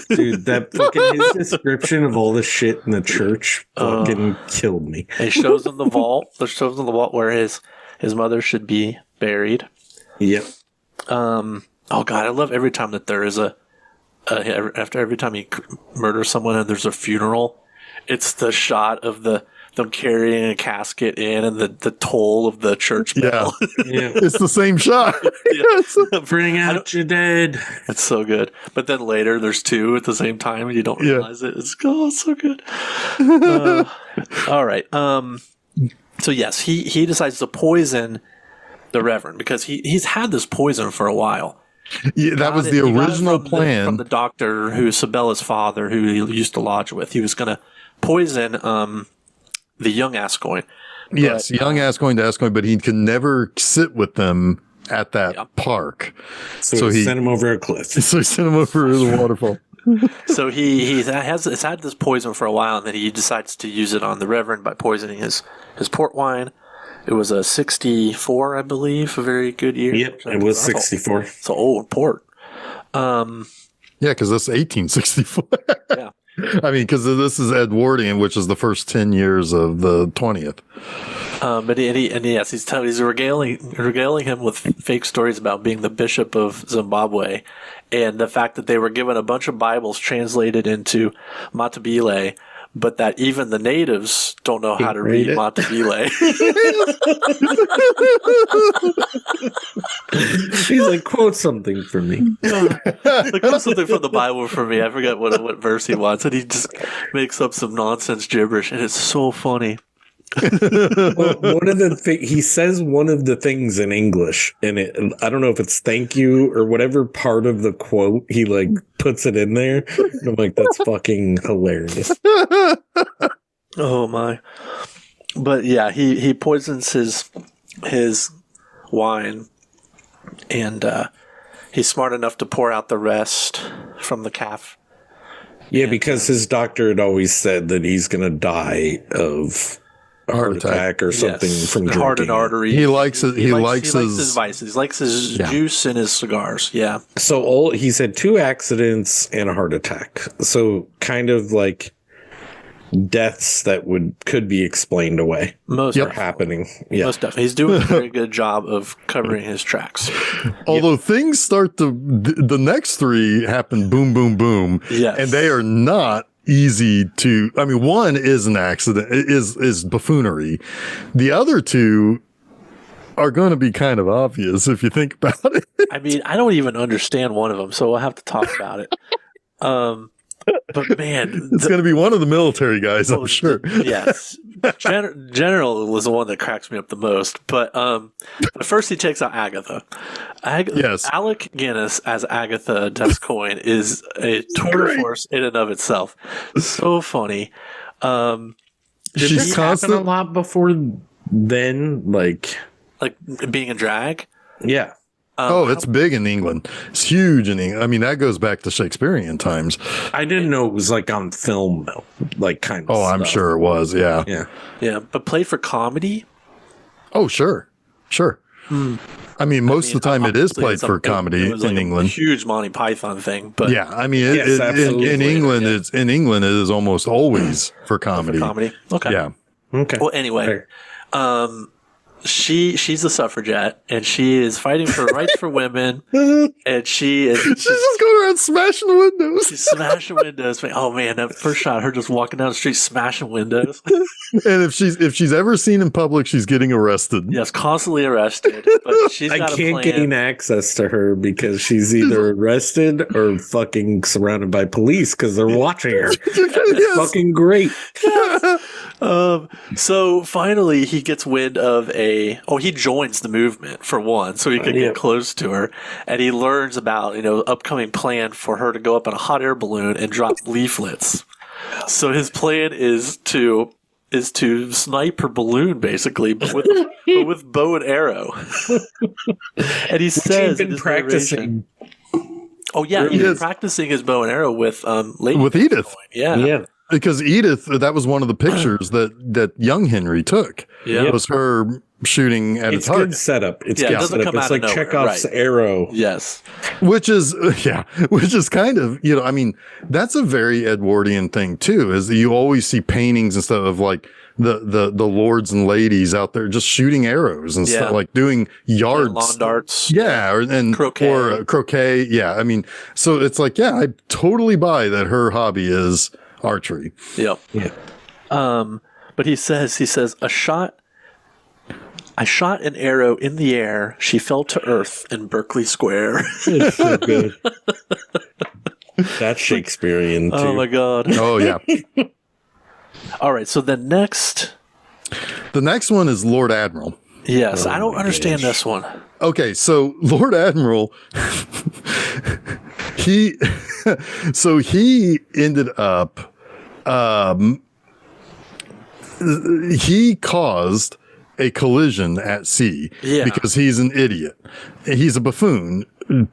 Dude, that fucking his description of all the shit in the church fucking killed me. It shows in the vault. It shows in the vault where his mother should be buried. Yep. Oh God, I love every time that there is after every time he murders someone and there's a funeral. It's the shot of the them carrying a casket in, and the toll of the church bell. Yeah. It's the same shot. Bring out your dead. It's so good. But then later there's two at the same time and you don't realize it. It's so good. All right. So yes, he decides to poison the Reverend because he's had this poison for a while. Yeah, that was the original plan from the doctor who's Sabella's father, who he used to lodge with. He was going to poison the young Ascoigne. Yes, young Ascoigne to Ascoigne, but he could never sit with them at that park. So he sent him over a cliff. So he sent him over the waterfall. So he's had this poison for a while, and then he decides to use it on the Reverend by poisoning his port wine. It was a 64, I believe, a very good year. Yep, it was 64. It's an old port. Yeah, because that's 1864. Yeah. I mean, because this is Edwardian, which is the first 10 years of the 20th. But yes, he's regaling him with fake stories about being the Bishop of Zimbabwe, and the fact that they were given a bunch of Bibles translated into Matabele, but that even the natives don't know how to read Matabele. He's like, quote something for me. Quote something from the Bible for me. I forget what verse he wants, and he just makes up some nonsense gibberish, and it's so funny. Well, he says one of the things in English, and I don't know if it's thank you or whatever part of the quote he like puts it in there. And I'm like, that's fucking hilarious. Oh my! But yeah, he poisons his wine, and he's smart enough to pour out the rest from the calf. Yeah, because his doctor had always said that he's going to die of heart attack or something from drinking. Heart and artery. He likes it. He likes his vices. He likes his juice and his cigars. Yeah. So he's had 2 accidents and a heart attack. So kind of like deaths that could be explained away. Most are happening. Yeah. Most definitely. He's doing a very good job of covering his tracks. Although things start the next 3 happen boom, boom, boom. Yes. And they are not easy to, I mean, one is an accident, is buffoonery. The other 2 are going to be kind of obvious if you think about it. I mean, I don't even understand one of them, so we'll have to talk about it. But man, it's going to be one of the military guys, I'm sure. Yes. General was the one that cracks me up the most. But first he takes out Agatha. Yes. Alec Guinness as Agatha Gascoigne is a tour de force in and of itself. So funny. Did this happen a lot before then? Like being in drag? Yeah. It's big in England. It's huge in England. I mean, that goes back to Shakespearean times. I didn't know it was like on film, though. Like kind of. Oh, I'm sure it was. Yeah. Yeah. Yeah. But played for comedy? Oh, sure. I mean, most of the time it is played for comedy in England. A huge Monty Python thing, but yeah, I mean, in England, it is almost always for comedy. Okay. Yeah. Okay. Well, anyway, she's a suffragette, and she is fighting for rights for women, and she's just going around smashing the windows. She's smashing windows. Oh man, that first shot, her just walking down the street smashing windows. And if she's ever seen in public, she's getting arrested. Yes, constantly arrested. But she's got I can't gain access to her because she's either arrested or fucking surrounded by police because they're watching her. Yes. Fucking great. Yes. So finally he gets wind of he joins the movement for one, so he can get close to her, and he learns about upcoming plan for her to go up in a hot air balloon and drop leaflets. So his plan is to snipe her balloon, basically, but with bow and arrow. And he says he's been practicing. Oh yeah, he's been practicing his bow and arrow with Edith. Yeah. Because Edith, that was one of the pictures that young Henry took. Yeah, it was her shooting at its heart. Good setup. It's good setup. It's like Chekhov's arrow. Yes, which is kind of I mean, that's a very Edwardian thing too. Is that you always see paintings and stuff of like the lords and ladies out there just shooting arrows and stuff, like doing yards, lawn darts, and croquet. Yeah, I mean, so it's like I totally buy that her hobby is archery. Yep. Yeah. But he says, I shot an arrow in the air. She fell to earth in Berkeley Square. It's so good. That's Shakespearean, too. Oh, my God. Oh, yeah. All right. So the next one is Lord Admiral. Yes. I don't understand this one. Okay. So Lord Admiral, he ended up, he caused a collision at sea because he's an idiot. He's a buffoon,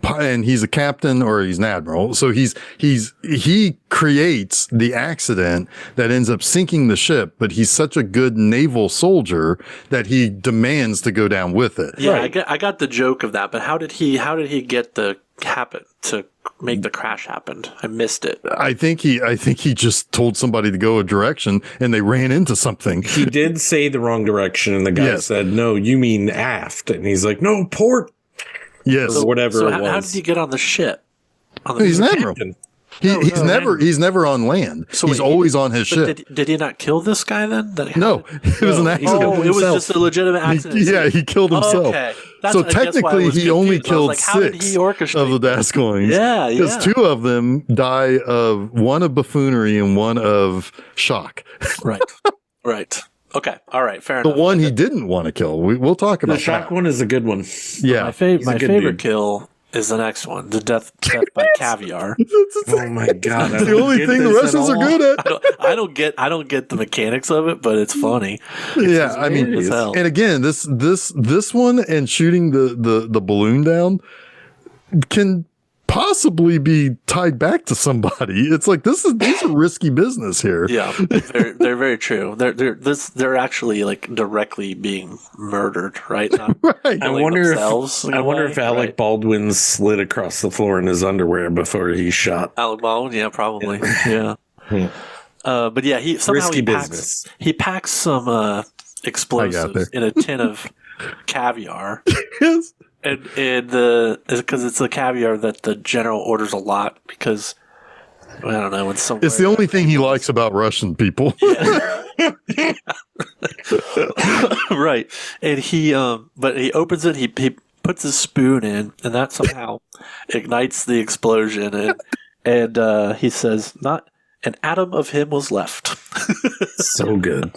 and he's a captain or he's an admiral. So he creates the accident that ends up sinking the ship, but he's such a good naval soldier that he demands to go down with it. Yeah, right. I got the joke of that, but how did he get the happen to make the crash happen? I missed it. I think he just told somebody to go a direction and they ran into something. He did say the wrong direction and the guy said, "No, you mean aft." And he's like, "No, port." Yes. Or whatever so it was. How did he get on the ship? He's an admiral. He's never on land. So he's always on his ship. Did he not kill this guy then? No, it was an accident. Oh, it was just a legitimate accident. He killed himself. Okay. So technically, he only killed 6 of the Gascoignes. Yeah. Because 2 of them die of one of buffoonery and one of shock. Right. Okay. All right. Fair enough. The one he didn't want to kill. We'll talk about the shock one is a good one. Yeah. My favorite kill is the next one, the death by caviar. Oh my God! It's the only thing the Russians are good at. I don't get the mechanics of it, but it's funny. Yeah, I mean, and again, this one and shooting the balloon down can possibly be tied back to somebody. It's like these are risky business here. Yeah, they're very true. They're actually like directly being murdered, right? I wonder if Alec Baldwin slid across the floor in his underwear before he shot. Alec Baldwin, yeah, probably, yeah. But yeah, he packs some explosives in a tin of caviar. Yes. And because it's the caviar that the general orders a lot because I don't know it's the only thing he likes about Russian people. Yeah. Right. And but he opens it, he puts his spoon in, and that somehow ignites the explosion, and he says, "Not an atom of him was left." So good.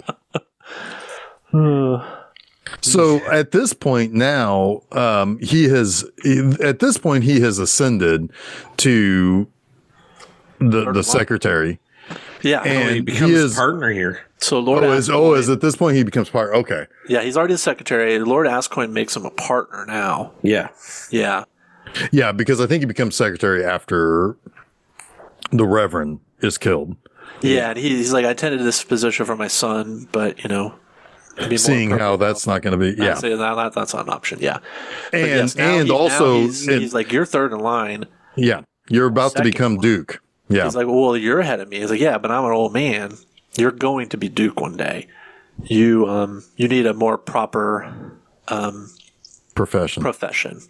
So at this point now, he has ascended to the secretary. Yeah, and he becomes partner here. So Lord is at this point he becomes partner. Okay. Yeah, he's already the secretary. Lord Gascoigne makes him a partner now. Yeah. Yeah. Yeah, because I think he becomes secretary after the Reverend is killed. Yeah, and he's like, I intended this position for my son, but seeing how that's not going to be, that's not an option. Yeah, and also he's like, you're third in line. Yeah, you're about to become Duke. Yeah, he's like, well, you're ahead of me. He's like, yeah, but I'm an old man. You're going to be Duke one day. You need a more proper profession.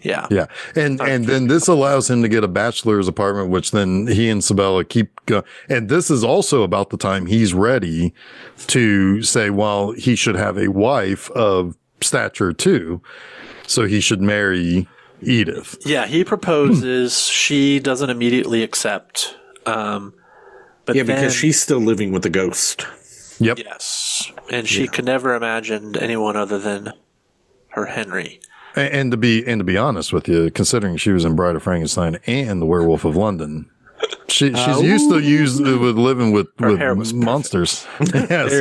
Yeah. And then this allows him to get a bachelor's apartment, which then he and Sabella keep going. And this is also about the time he's ready to say, well, he should have a wife of stature too. So he should marry Edith. Yeah. He proposes. She doesn't immediately accept. Because she's still living with the ghost. Yep. Yes. And she could never imagine anyone other than her Henry. And to be honest with you, considering she was in Bride of Frankenstein and The Werewolf of London, she's used to living with monsters. Yes.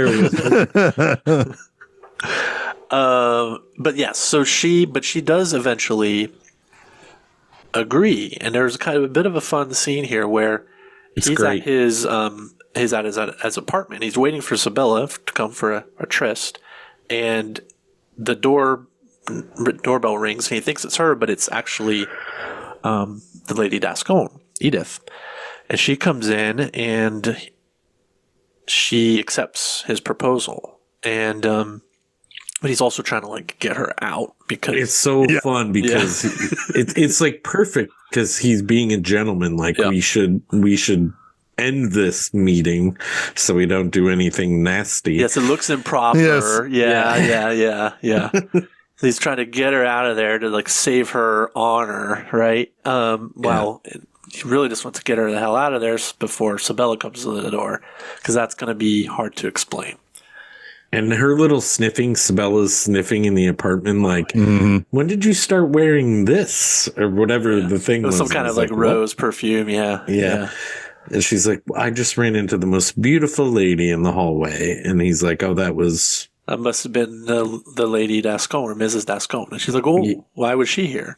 But yes, so she does eventually agree, and there's kind of a bit of a fun scene here where he's at his apartment. He's waiting for Sabella to come for a tryst, and the doorbell rings, and he thinks it's her, but it's actually the Lady Gascoigne, Edith, and she comes in and she accepts his proposal, and but he's also trying to get her out because it's so fun because it's like perfect because he's being a gentleman. We should end this meeting so we don't do anything nasty. Yes, it looks improper. Yes. Yeah. He's trying to get her out of there to like save her honor, right? Well, he really just wants to get her the hell out of there before Sabella comes to the door, because that's going to be hard to explain. And her little sniffing, Sabella's sniffing in the apartment, like, when did you start wearing this? Or whatever the thing was. Some kind of like rose perfume, Yeah. And she's like, I just ran into the most beautiful lady in the hallway. And he's like, oh, that must have been the Lady Dascon or Mrs. Dascon. And she's like, oh, why was she here?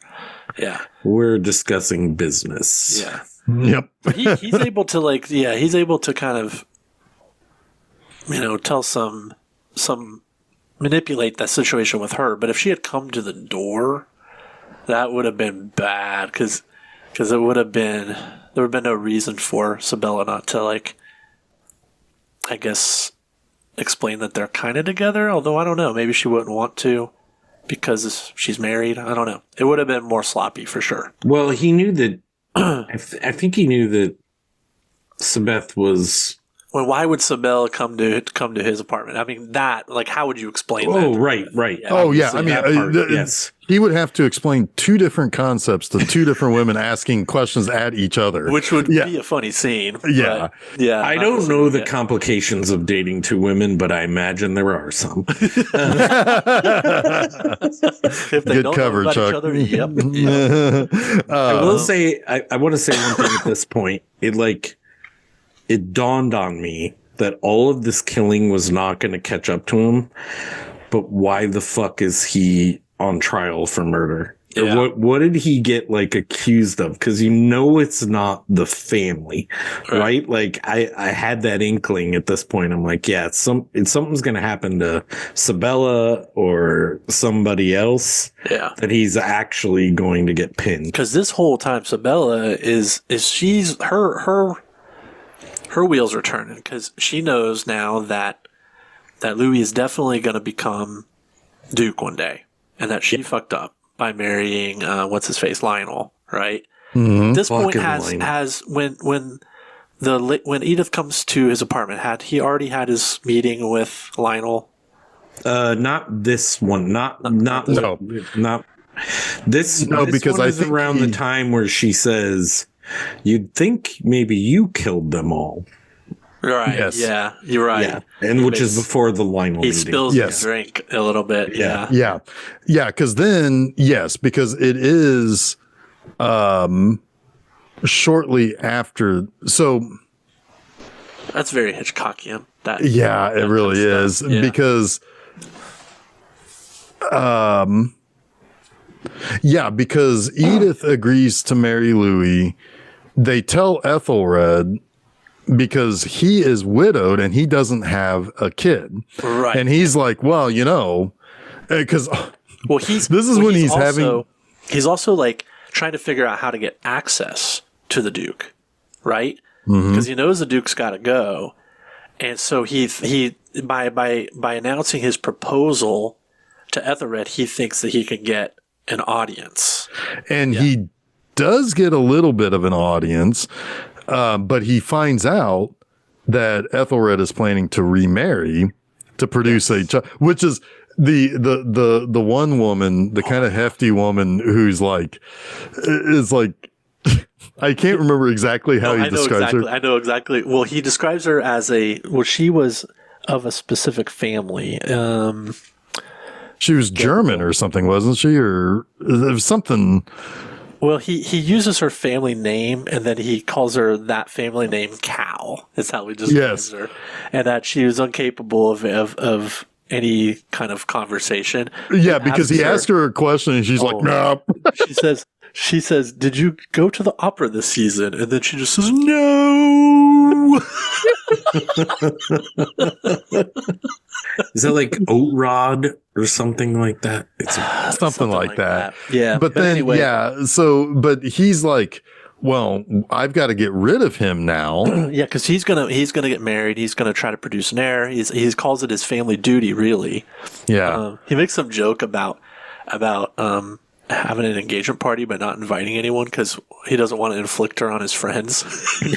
Yeah. We're discussing business. Yeah. Yep. He's able to he's able to kind of, tell manipulate that situation with her. But if she had come to the door, that would have been bad, because there would have been no reason for Sabella not to, like, I guess, explain that they're kind of together. Although I don't know, maybe she wouldn't want to because she's married. I don't know. It would have been more sloppy for sure. Well, he knew that. I think he knew that Sabeth was. Well, why would Sabella come to his apartment? I mean, how would you explain that? Oh, right. Yeah, oh, yeah. I mean, yes. He would have to explain two different concepts to two different women asking questions at each other. Which would be a funny scene. Yeah. Yeah. I don't know the complications of dating two women, but I imagine there are some. If they Good don't cover, know about Chuck. each other, yep. I will say, I want to say one thing at this point. It dawned on me that all of this killing was not going to catch up to him, but why the fuck is he on trial for murder? Yeah. Or what did he get accused of? Because it's not the family, right? Like I had that inkling at this point. I'm like, something's going to happen to Sabella or somebody else. Yeah, that he's actually going to get pinned. Because this whole time, Sabella she's her wheels are turning, because she knows now that Louis is definitely going to become Duke one day, and that she fucked up by marrying what's his face, Lionel, right? Mm-hmm. At this point, Lionel. when Edith comes to his apartment, he already had his meeting with Lionel? Not this one. Not this. No, this because one I is think around the time where she says, "You'd think maybe you killed them all." Right. Yes. Yeah, you're right. Yeah, and which is before the Lionel he meeting. spills his drink a little bit. Yeah. Because then, because it is shortly after. So that's very Hitchcockian. It really is. Yeah. Because because Edith agrees to marry Louis. They tell Ethelred, because he is widowed and he doesn't have a kid. Right. And he's like, well, because he's also like trying to figure out how to get access to the Duke, right? Because he knows the Duke's got to go. And so he by announcing his proposal to Ethelred, he thinks that he can get an audience. And he does get a little bit of an audience. But he finds out that Ethelred is planning to remarry to produce a child, which is the one woman, the kind of hefty woman who's like, is like, I can't remember exactly how he describes her. I know exactly. Well, he describes her as she was of a specific family. She was German or something, wasn't she? Or something. Well, he uses her family name, and then he calls her that family name Cow. Is how he describes her, and that she was incapable of any kind of conversation. Yeah, because he asked her a question, and she's like, "No." She says, "Did you go to the opera this season?" And then she just says, "No." Is that like Oat Rod or something like that? It's something like that. Yeah. But then, anyway. but he's like, well, I've got to get rid of him now. Yeah, because he's gonna get married. He's gonna try to produce an heir. He calls it his family duty, really. Yeah. He makes some joke about having an engagement party but not inviting anyone because he doesn't want to inflict her on his friends.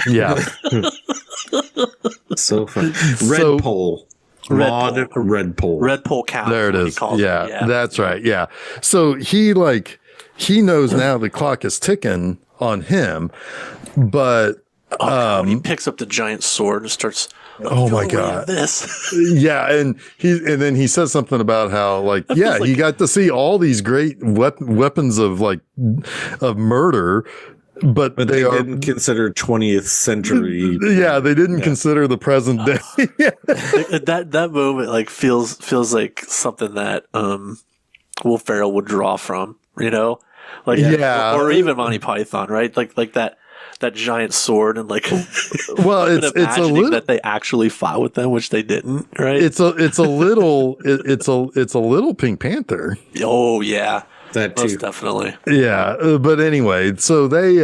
Yeah. So fun. Red pole. Red pole count. There it is. Yeah, that's right. Yeah. So he knows now the clock is ticking on him, but he picks up the giant sword and starts. Oh my God! This. Yeah, and then he says something about how he got to see all these great weapons of murder. But they didn't consider 20th century. Yeah, they didn't consider the present day. that moment feels like something that Will Ferrell would draw from, or even Monty Python, right? Like that giant sword and well, it's a little that they actually fought with them, which they didn't, right? It's a little Pink Panther. Oh yeah. That too. Most definitely. Yeah. But anyway, so they,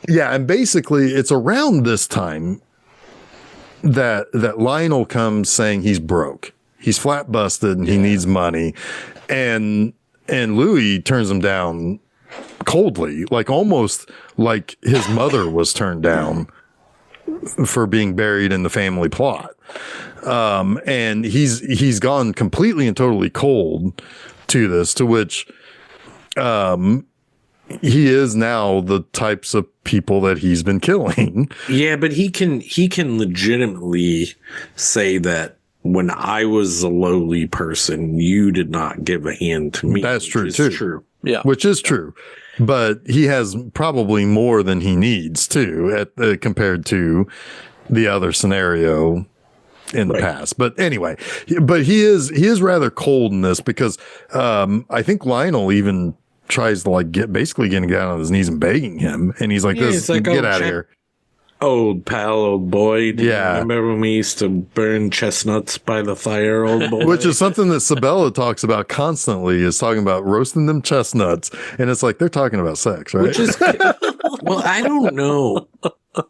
and basically it's around this time that Lionel comes saying he's broke. He's flat busted and he needs money. And Louis turns him down coldly, almost like his mother was turned down for being buried in the family plot. And he's gone completely and totally cold to this, to which he is now the types of people that he's been killing. Yeah, but he can legitimately say that when I was a lowly person, you did not give a hand to me. That's true too. True. Yeah, which is true. But he has probably more than he needs too, compared to the other scenario in the past. But anyway, he is rather cold in this because I think Lionel even tries to basically getting down on his knees and begging him, and he's like, get out of here. Old pal, old boy. Do you Yeah. remember when we used to burn chestnuts by the fire, old boy? Which is something that Sabella talks about constantly, is talking about roasting them chestnuts. And it's like, they're talking about sex, right? Which is, well, I don't know.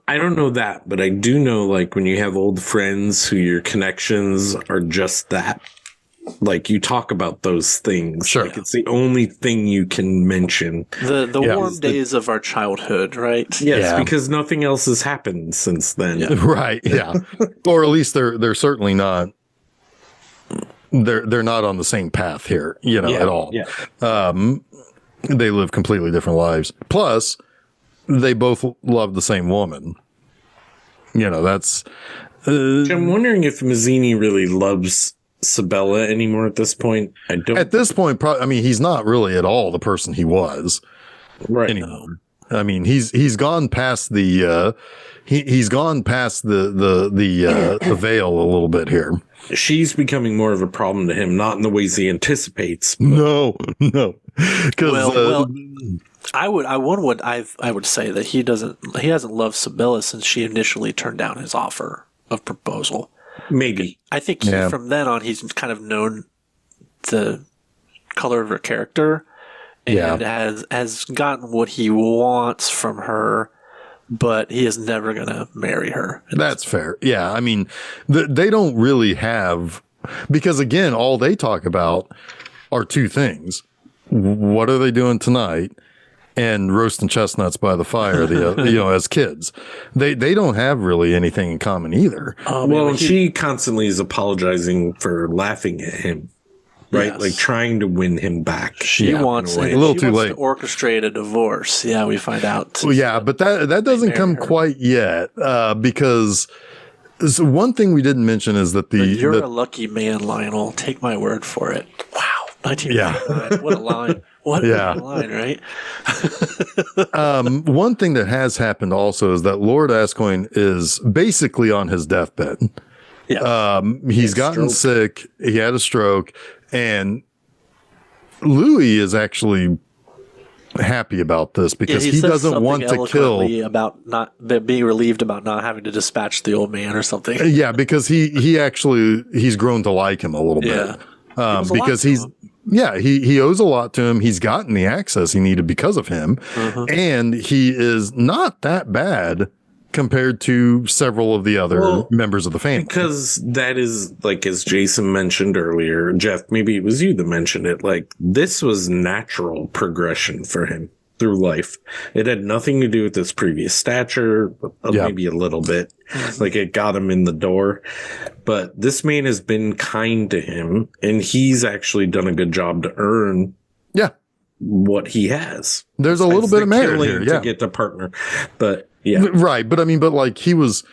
I don't know that, but I do know, when you have old friends who your connections are just that. You talk about those things. Sure. It's the only thing you can mention. The warm days of our childhood, right? Yes, because nothing else has happened since then. Yeah. Right. Yeah. Or at least they're certainly not. They're not on the same path here, at all. Yeah. They live completely different lives. Plus, they both love the same woman. That's. I'm wondering if Mazzini really loves Sabella anymore at this point. I don't. At this point, he's not really at all the person he was anymore. I mean, he's gone past the he's gone past the veil a little bit here. She's becoming more of a problem to him, not in the ways he anticipates. No, because I would say that he hasn't loved Sabella since she initially turned down his offer of proposal. Maybe. I think from then on, he's kind of known the color of her character and has gotten what he wants from her, but he is never going to marry her. That's fair. Yeah. I mean, they don't really have, because again, all they talk about are two things. What are they doing tonight? And roasting chestnuts by the fire, as kids. They don't have really anything in common either. She constantly is apologizing for laughing at him, right? Yes. Trying to win him back. She wants a little too late to orchestrate a divorce. Yeah, we find out. Well, yeah, but that doesn't come quite yet, because one thing we didn't mention is that you're a lucky man, Lionel. Take my word for it. Wow, 1999. What a line. What a line, right? One thing that has happened also is that Lord Ascoyne is basically on his deathbed. Yeah. He's gotten sick. He had a stroke, and Louis is actually happy about this because he doesn't want to kill. About not being relieved about not having to dispatch the old man or something. Yeah, because he's grown to like him a little bit. Because he owes a lot to him. He's gotten the access he needed because of him. And he is not that bad compared to several of the other members of the family. Because that is, like, as Jason mentioned earlier, Jeff, maybe it was you that mentioned it, like, this was natural progression for him through life. It had nothing to do with his previous stature, maybe a little bit. Like, it got him in the door. But this man has been kind to him, and he's actually done a good job to earn what he has. There's a little bit of merit here, to get the partner. But right. But I mean, but like he was,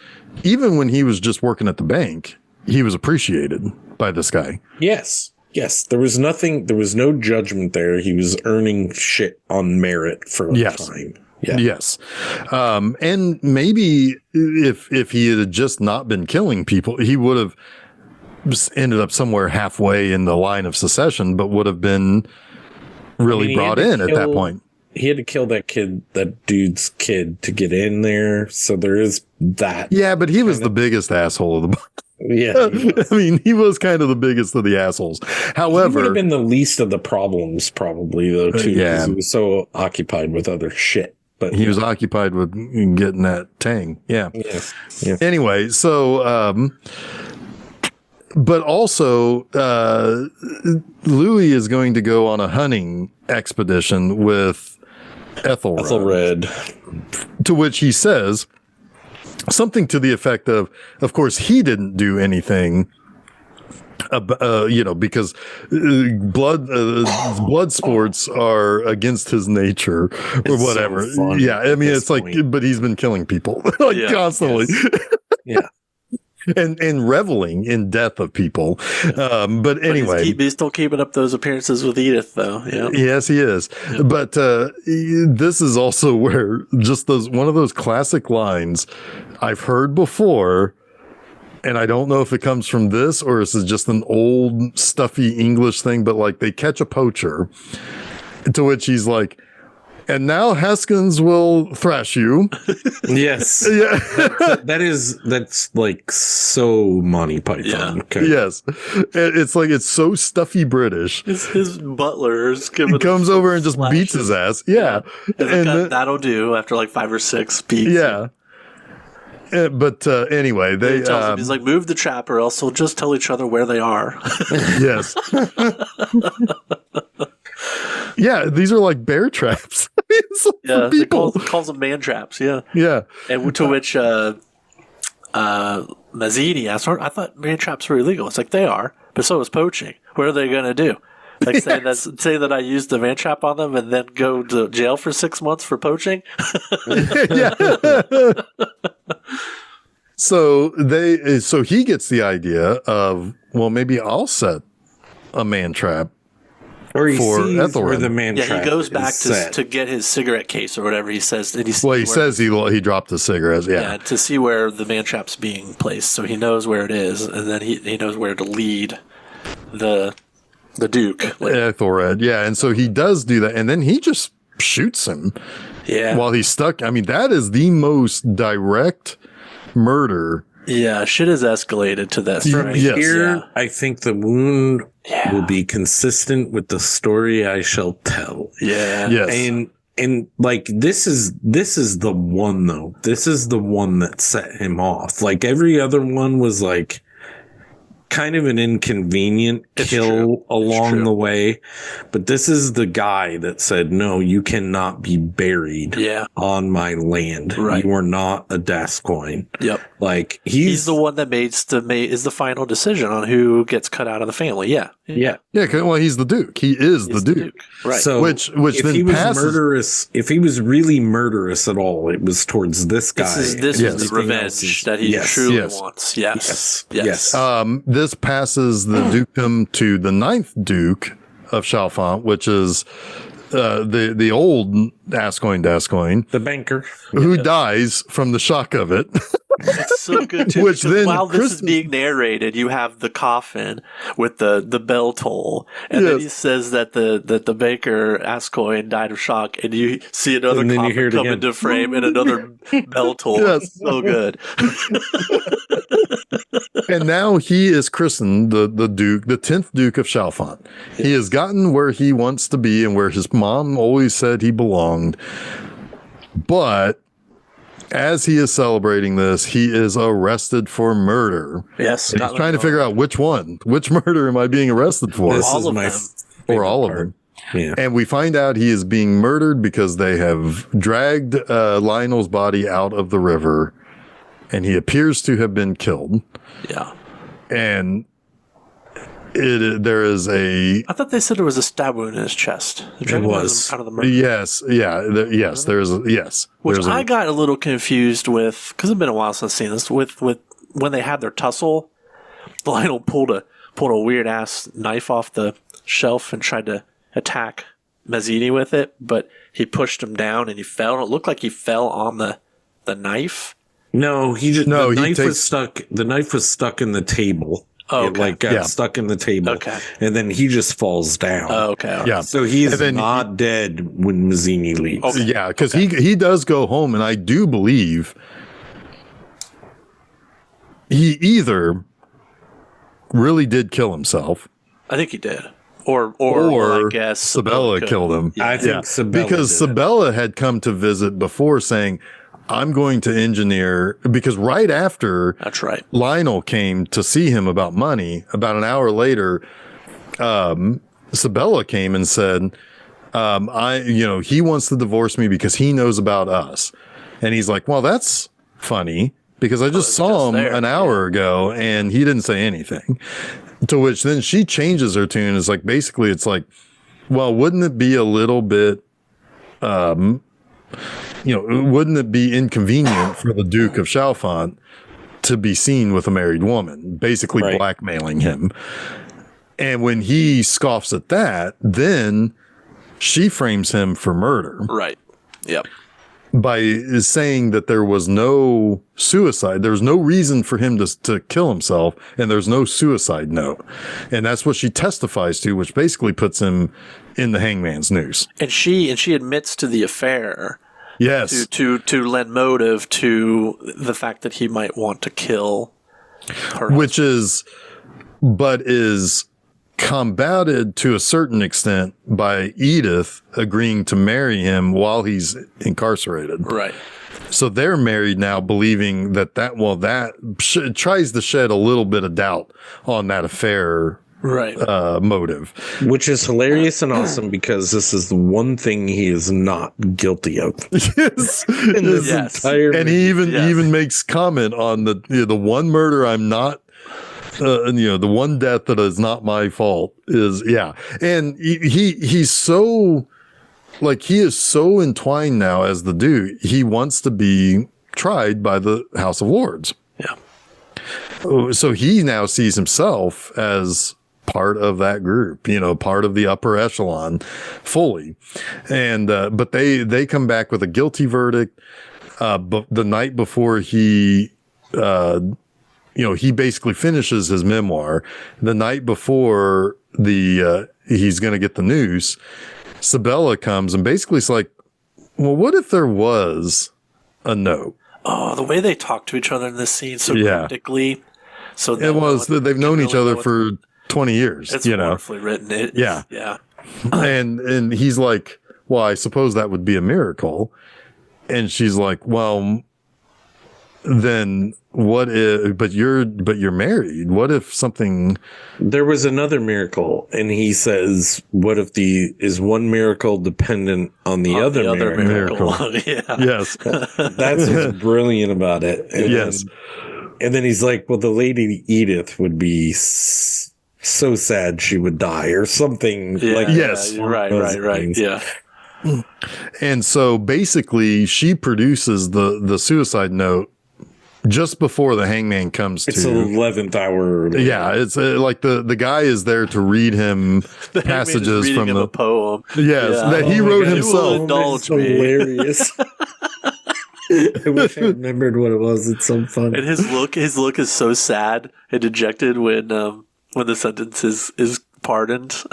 even when he was just working at the bank, he was appreciated by this guy. Yes. There was no judgment there. He was earning shit on merit for a time. Yeah. Yes. And maybe if he had just not been killing people, he would have ended up somewhere halfway in the line of succession, but would have been really brought in at that point. He had to kill that dude's kid to get in there. So there is that. Yeah, but he was the biggest asshole of the bunch. Yeah. I mean, he was kind of the biggest of the assholes. However, he would have been the least of the problems, probably, though, too. Yeah. He was so occupied with other shit. But he was occupied with getting that tang. Yeah. Anyway, so, but also, Louis is going to go on a hunting expedition with Ethelred. To which he says something to the effect of course, he didn't do anything, because blood sports are against his nature or whatever. So I mean, it's point. Like, but he's been killing people constantly. Yes. And reveling in death of people. But anyway. He's still keeping up those appearances with Edith, though. Yeah. Yes, he is. Yeah. But this is also where just one of those classic lines I've heard before, and I don't know if it comes from this or this is just an old stuffy English thing, but like they catch a poacher, to which he's like, and now Haskins will thrash you. Yes. Yeah. That's like so Monty Python. Yeah. Okay. Yes. It's like, it's so stuffy British. His butler's comes over and just beats his ass. Yeah. And that'll do after like 5 or 6 beats. Yeah. But anyway, he tells him, he's like, move the trap or else we'll just tell each other where they are. Yes. Yeah, these are like bear traps. Yeah, he calls them man traps. Yeah, yeah. And to which Mazzini asked, "I thought man traps were illegal." It's like they are, but so is poaching. What are they going to do? Like say that I used the man trap on them and then go to jail for 6 months for poaching? Yeah. So he gets the idea of, well, maybe I'll set a man trap. Or he sees Ethelred. Where the man trap he goes back to get his cigarette case or whatever he says. And he says he dropped the cigarettes. Yeah, to see where the man trap's being placed, so he knows where it is, and then he knows where to lead the Duke. Ethelred. Yeah, and so he does do that, and then he just shoots him. Yeah, while he's stuck. I mean, that is the most direct murder. Yeah, shit has escalated to this. From here, I think the wound will be consistent with the story I shall tell. Yeah. Yes. And like this is the one though. This is the one that set him off. Like every other one was like kind of an inconvenient kill along the way, but this is the guy that said, no, you cannot be buried on my land. Right. You are not a Gascoigne. Yep. Like he's the one that is the final decision on who gets cut out of the family. Yeah. Well, he's the Duke. He is the Duke. Right. So which if then he was passes. Murderous, if he was really murderous at all, it was towards this guy. This is the revenge that he truly wants. Yes. This passes the dukedom to the 9th Duke of Chalfont, which is the old Gascoigne, the banker, who dies from the shock of it. It's so good too. Which then while this is being narrated, you have the coffin with the bell toll, and then he says that the baker Gascoigne died of shock, and you see another coffin come into frame and another bell toll. Yes. So good. And now he is christened the Duke, the 10th Duke of Chalfont. He has gotten where he wants to be and where his mom always said he belonged. But As he is celebrating this, he is arrested for murder. Yes. And he's trying to figure out which murder am I being arrested for? All of them. Or all of them. Yeah. And we find out he is being murdered because they have dragged Lionel's body out of the river, and he appears to have been killed. Yeah. And there is I thought they said there was a stab wound in his chest. It was out of the murder. Yes. Yeah. Yes. There is. Yes. Which I got a little confused with, because it's been a while since I've seen this, with when they had their tussle, Lionel pulled a weird ass knife off the shelf and tried to attack Mazzini with it, but he pushed him down and he fell. It looked like he fell on the knife. No, the knife was stuck in the table. Oh, okay. It got stuck in the table. Okay. And then he just falls down. Oh, okay. Right. Yeah. So he's not dead when Mazzini leaves. Okay. Yeah, because he does go home, and I do believe he either really did kill himself. I think he did. Or I guess Sabella killed him. Yeah. I think Sabella because did. Sabella had come to visit before saying, I'm going to engineer, because right after that's right, Lionel came to see him about money, about an hour later, Sabella came and said, he wants to divorce me because he knows about us. And he's like, well, that's funny, because I just saw him an hour ago and he didn't say anything. To which then she changes her tune. It's like, basically, it's like, well, wouldn't it be a little bit, wouldn't it be inconvenient for the Duke of Chalfont to be seen with a married woman, basically blackmailing him? And when he scoffs at that, then she frames him for murder. Right. Yep. By saying that there was no suicide. There's no reason for him to kill himself, and there's no suicide note. And that's what she testifies to, which basically puts him in the hangman's noose. And she admits to the affair. Yes. To lend motive to the fact that he might want to kill her. Which is combated to a certain extent by Edith agreeing to marry him while he's incarcerated. Right. So they're married now, believing that tries to shed a little bit of doubt on that affair. Right. Motive. Which is hilarious and awesome, because this is the one thing he is not guilty of. Yes. In this entire and he even makes comment on the one murder I'm not, the one death that is not my fault is, and he's so, he is so entwined now as the Duke. He wants to be tried by the House of Lords. Yeah. So he now sees himself as part of that group, part of the upper echelon fully. And, but they come back with a guilty verdict. But the night before he basically finishes his memoir, the night before he's going to get the news, Sabella comes and basically is like, well, what if there was a note? Oh, the way they talk to each other in this scene so cryptically. So they've known each other for 20 years. It's wonderfully written. Yeah. And he's like, well, I suppose that would be a miracle. And she's like, well, then what if, but you're married. What if something, there was another miracle? And he says, what if is one miracle dependent on the other miracle? Yes. That's what's brilliant about it. And and then he's like, well, the Lady Edith would be so sad she would die or something. Yes. Right. Yeah. And so basically she produces the suicide note just before the hangman comes it's the 11th hour. Yeah. It's like the guy is there to read him passages from a poem. Yes. That he wrote himself. It's hilarious. I wish I remembered what it was. It's so fun. And his look is so sad and dejected when the sentence is pardoned.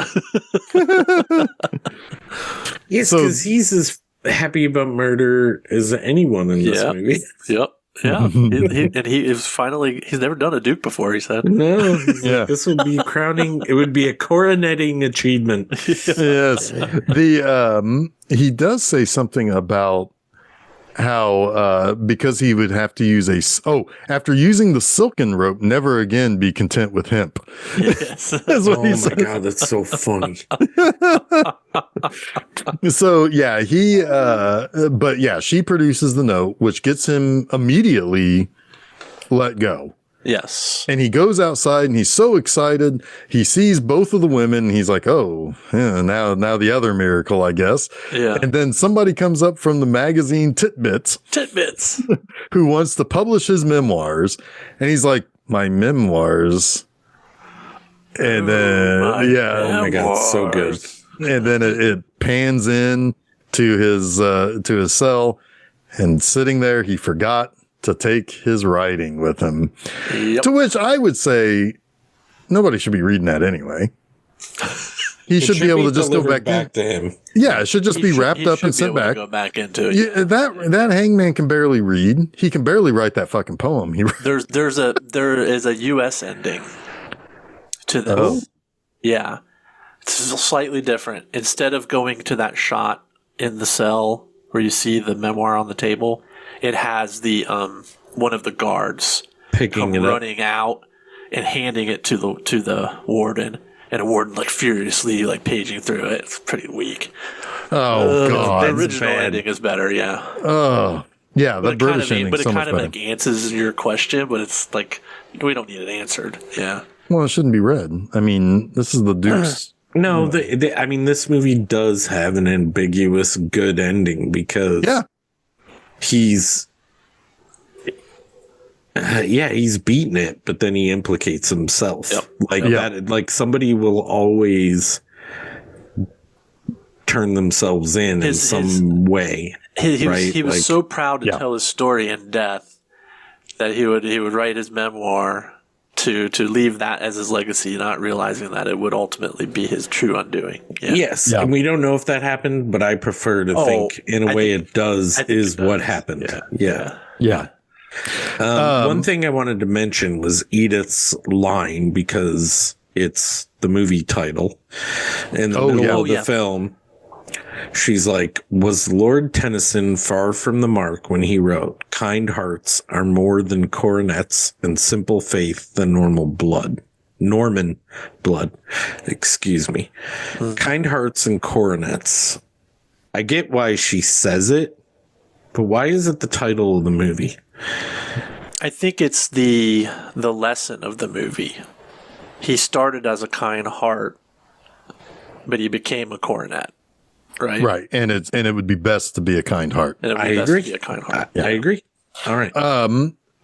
Yes, because he's as happy about murder as anyone in this movie. Yep. Yeah. He is finally, he's never done a Duke before, he said. No. This would be crowning, it would be a coroneting achievement. Yes. He does say something about how because he would have to use after using the silken rope, never again be content with hemp. Yes. That's what he said. My God, that's so funny. So yeah, but yeah, she produces the note, which gets him immediately let go. Yes. And he goes outside and he's so excited. He sees both of the women. And he's like, oh, yeah, now the other miracle, I guess. Yeah. And then somebody comes up from the magazine Titbits who wants to publish his memoirs. And he's like, my memoirs. And then, Oh my God, so good. And then it pans in to his cell, and sitting there, he forgot to take his writing with him. Yep. To which I would say nobody should be reading that anyway. He should be able to just go back to him. Yeah, it should just be wrapped up and sent back. Go back into it. Yeah, that hangman can barely read. He can barely write that fucking poem. There is a U.S. ending to this. Oh. Yeah, it's slightly different. Instead of going to that shot in the cell where you see the memoir on the table, it has the one of the guards running out and handing it to the warden, and the warden like furiously like paging through it. It's pretty weak. Oh God, the original ending is better. Yeah. Oh yeah, the British ending. But it so kind of much like answers your question, but it's like we don't need it answered. Yeah. Well, it shouldn't be read. I mean, this is the Duke's. No, I mean, this movie does have an ambiguous good ending because he's beaten it, but then he implicates himself. Yep. That. Like somebody will always turn themselves in some way. He was so proud to tell his story in death that he would write his memoir to leave that as his legacy, not realizing that it would ultimately be his true undoing. Yeah. Yes, and we don't know if that happened, but I prefer to think in a way it does is what happened. Yeah. One thing I wanted to mention was Edith's line, because it's the movie title. In the middle of the film, she's like, was Lord Tennyson far from the mark when he wrote, kind hearts are more than coronets and simple faith than Norman blood. Excuse me. Kind hearts and coronets. I get why she says it, but why is it the title of the movie? I think it's the lesson of the movie. He started as a kind heart, but he became a coronet. Right. And it would be best to be a kind heart. I agree. I agree. All right.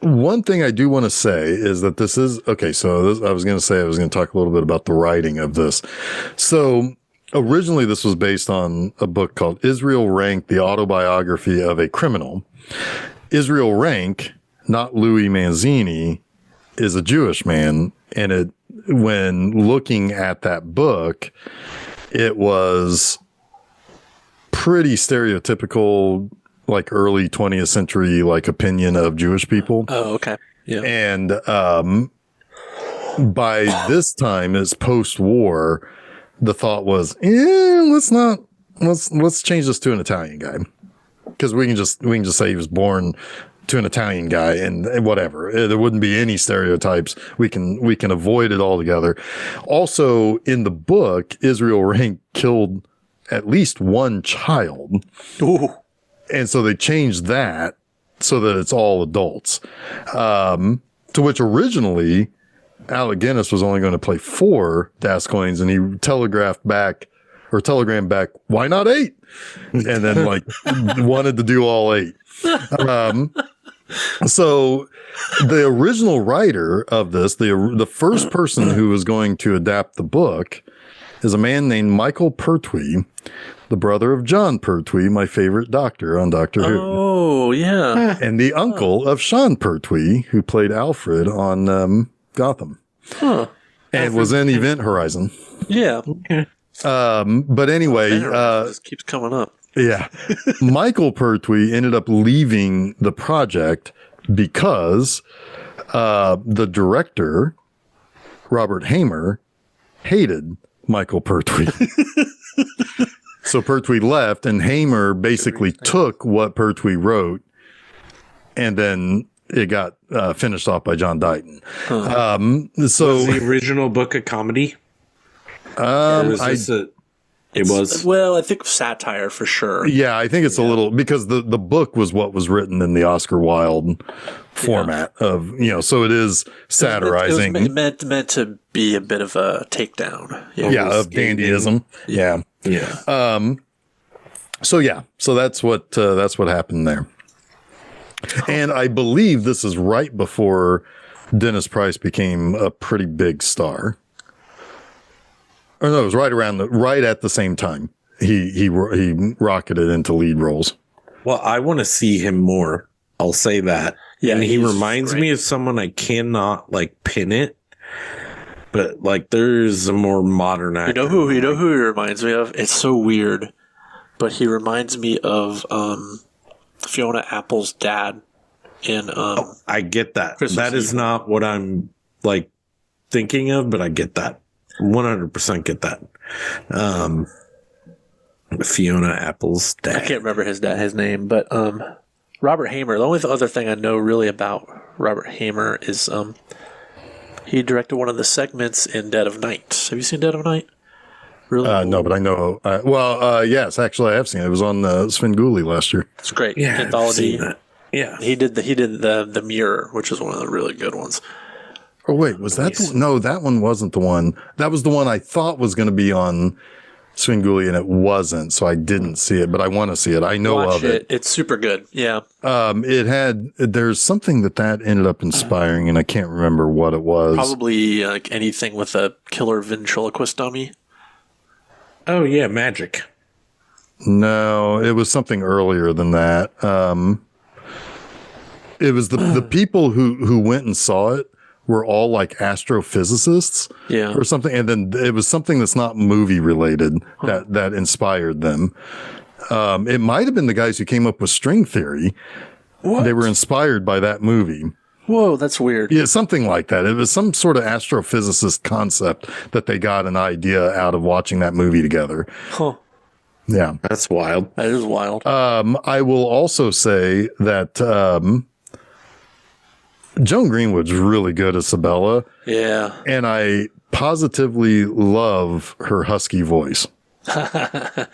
One thing I do want to say is that this is okay. So I was going to talk a little bit about the writing of this. So originally this was based on a book called Israel Rank, the Autobiography of a Criminal. Israel Rank, not Louis Manzini, is a Jewish man. And when looking at that book, it was pretty stereotypical, like early 20th century, like opinion of Jewish people. Oh, okay. Yeah. And by this time, it's post-war, the thought was, let's change this to an Italian guy, because we can just say he was born to an Italian guy and whatever. There wouldn't be any stereotypes. We can avoid it altogether. Also, in the book, Israel Rank killed at least one child. Ooh. And so they changed that so that it's all adults. To which originally Alec Guinness was only going to play 4 Gascoignes, and he telegrammed back, why not 8? And then wanted to do all 8. So the original writer of this, the first person who was going to adapt the book, is a man named Michael Pertwee, the brother of John Pertwee, my favorite doctor on Doctor Who. Oh, yeah. And the uncle of Sean Pertwee, who played Alfred on Gotham. Huh. And was in Event Horizon. Yeah. Okay. But anyway. This keeps coming up. Yeah. Michael Pertwee ended up leaving the project because the director, Robert Hamer, hated Michael Pertwee. So Pertwee left, and Hamer basically took what Pertwee wrote, and then it got finished off by John Dighton. Was the original book a comedy? It was. Well, I think satire for sure. Yeah, I think it's a little, because the book was what was written in the Oscar Wilde format of, so it is satirizing. It was meant to be a bit of a takedown. Of dandyism. Yeah. So that's what happened there. And I believe this is right before Dennis Price became a pretty big star. Or no, it was right at the same time he rocketed into lead roles. Well, I want to see him more. I'll say that. Yeah, and he reminds me of someone I cannot pin it, but there's a more modern actor. You know who he reminds me of? It's so weird, but he reminds me of Fiona Apple's dad in. I get that. That is not what I'm thinking of, but I get that. 100% get that. Fiona Apple's dad. I can't remember his name, but Robert Hamer. The only other thing I know really about Robert Hamer is he directed one of the segments in Dead of Night. Have you seen Dead of Night? Really? No, but I know. Yes, actually, I have seen it. It was on Svengoolie last year. It's great. Yeah, anthology. Yeah, he did the Mirror, which is one of the really good ones. Oh wait, was that no? That one wasn't the one. That was the one I thought was going to be on Svengoolie, and it wasn't. So I didn't see it, but I want to see it. I know Watch of it. It's super good. Yeah. There's something that ended up inspiring, and I can't remember what it was. Probably anything with a killer ventriloquist dummy. Oh yeah, Magic. No, it was something earlier than that. It was the people who went and saw it were all astrophysicists, or something, and then it was something that's not movie related that inspired them. It might have been the guys who came up with string theory. What? They were inspired by that movie. Whoa, that's weird. Yeah, something like that. It was some sort of astrophysicist concept that they got an idea out of watching that movie together. Huh. Yeah, that's wild. That is wild. I will also say that. Joan Greenwood's really good as Sabella. Yeah. And I positively love her husky voice.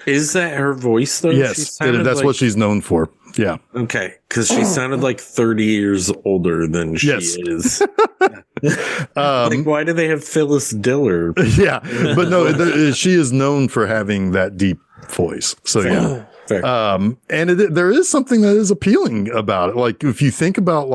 Is that her voice, though? Yes, that's what she's known for. Yeah. Okay, because she sounded 30 years older than she is. Why do they have Phyllis Diller? Yeah, but no, she is known for having that deep voice. So, yeah. Fair. And there is something that is appealing about it. If you think about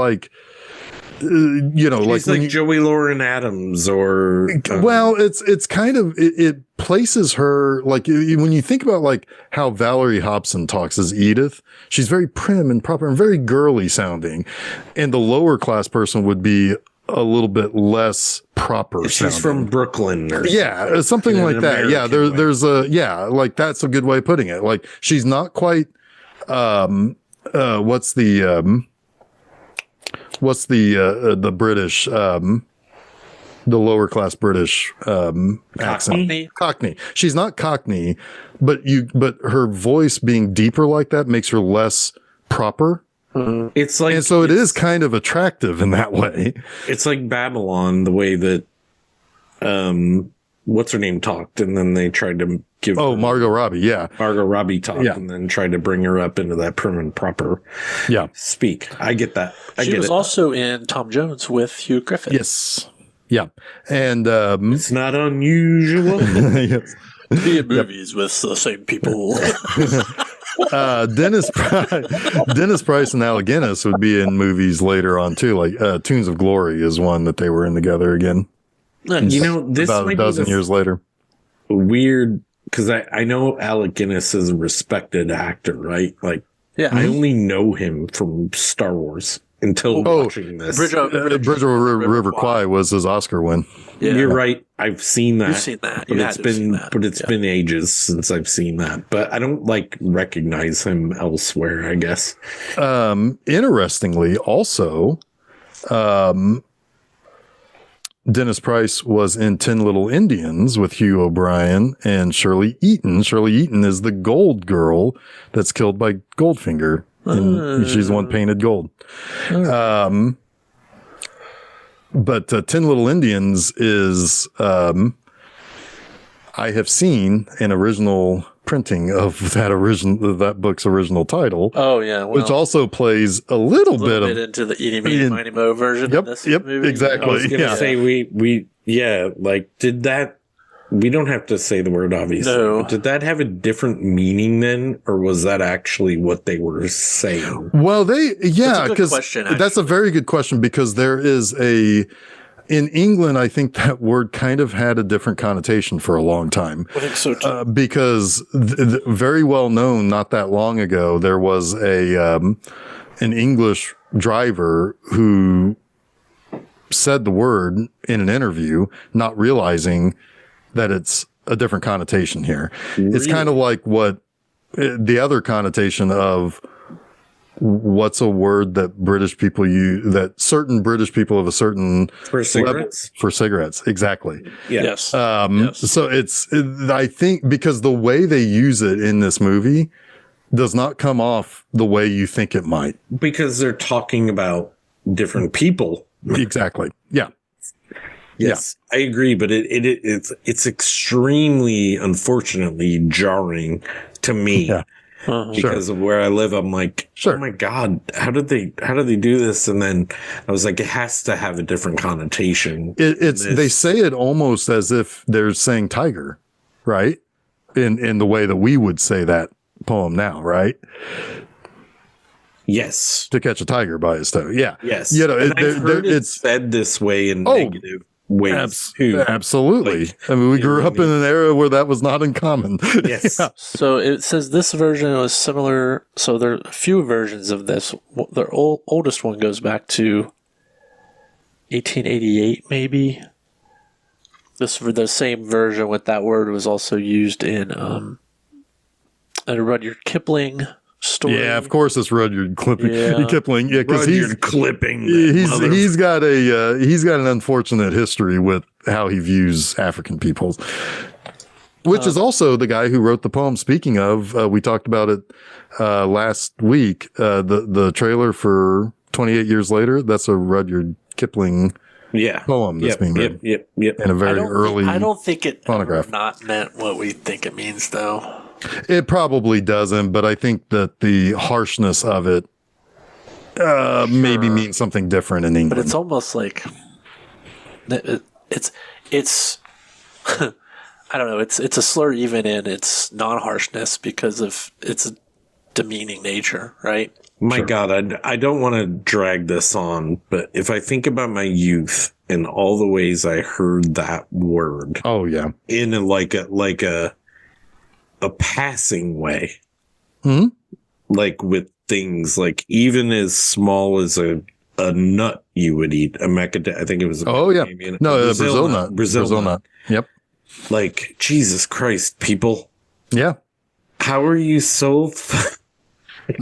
she's Joey Lauren Adams, or well, it's kind of it places her when you think about how Valerie Hobson talks as Edith, she's very prim and proper and very girly sounding, and the lower class person would be a little bit less proper. She's sounding. From Brooklyn, or something like that. American Yeah, there's that's a good way of putting it. She's not quite. What's the British, the lower class British accent? Cockney. She's not Cockney, but her voice being deeper like that makes her less proper. It's and so it is kind of attractive in that way. It's like Babylon, the way that what's her name talked, and then they tried to give Margot Robbie, Margot Robbie talked, and then tried to bring her up into that prim and proper speak. I get that. She was also in Tom Jones with Hugh Griffith. Yes, yeah, and it's not unusual. Yes. Be in movies with the same people. Dennis Price and Alec Guinness would be in movies later on too. Tunes of Glory is one that they were in together again. This about a dozen years later. Weird, because I know Alec Guinness is a respected actor, right? I only know him from Star Wars until watching this. Bridge over River Kwai was his Oscar win. Yeah. You're right. I've seen that. You've seen that. But it's been ages since I've seen that. But I don't recognize him elsewhere, I guess. Interestingly, also, Dennis Price was in 10 Little Indians with Hugh O'Brien and Shirley Eaton. Shirley Eaton is the gold girl that's killed by Goldfinger. And she's the one painted gold. But 10 Little Indians is, I have seen an original printing of that book's original title. Oh yeah, which also plays a little bit into the Eeny Meeny Miny Mo version. Yep, of this yep, movie. exactly. I was gonna say did that? We don't have to say the word obviously. No. But did that have a different meaning then, or was that actually what they were saying? Well, That's a good because question, that's a very good question, because there is in England, I think that word kind of had a different connotation for a long time. I think so too. Because very well known, not that long ago, there was an English driver who said the word in an interview, not realizing that it's a different connotation here. Really? It's kind of like what the other connotation of what's a word that British people use, that certain British people of a certain for cigarettes? For cigarettes. Exactly. Yeah. Yes. Yes. So I think because the way they use it in this movie does not come off the way you think it might. Because they're talking about different people. Exactly. Yeah. Yes, yeah. I agree, but it's extremely, unfortunately, jarring to me. Yeah. Because of where I live, I'm like, oh my God, how did they do this? And then I was like, it has to have a different connotation. They say it almost as if they're saying tiger, right? In the way that we would say that poem now, right? Yes. To catch a tiger by his toe. Yeah. Yes. You know, I've heard it's said this way in negative ways too. Absolutely. Like, I mean, we grew up in an era where that was not uncommon. Yes. Yeah. So it says this version was similar. So there are a few versions of this. The oldest one goes back to 1888, maybe. The same version with that word was also used in a Rudyard Kipling story. Yeah, of course it's Rudyard Kipling. Yeah, because he's clipping. He's got an unfortunate history with how he views African peoples, which is also the guy who wrote the poem. Speaking of, we talked about it last week. The trailer for 28 Years Later. That's a Rudyard Kipling poem that's being written. Yep. In a very early. I don't think it phonograph. Not meant what we think it means, though. It probably doesn't, but I think that the harshness of it maybe means something different in England. But it's almost like it's I don't know. It's a slur even in its non-harshness because of its demeaning nature, right? My God, I don't want to drag this on, but if I think about my youth and all the ways I heard that word, in a passing way, like with things like even as small as a nut you would eat, a macadamia. I think it was. Brazil nut. Brazil nut. Yep. Like Jesus Christ, people. Yeah. How are you so?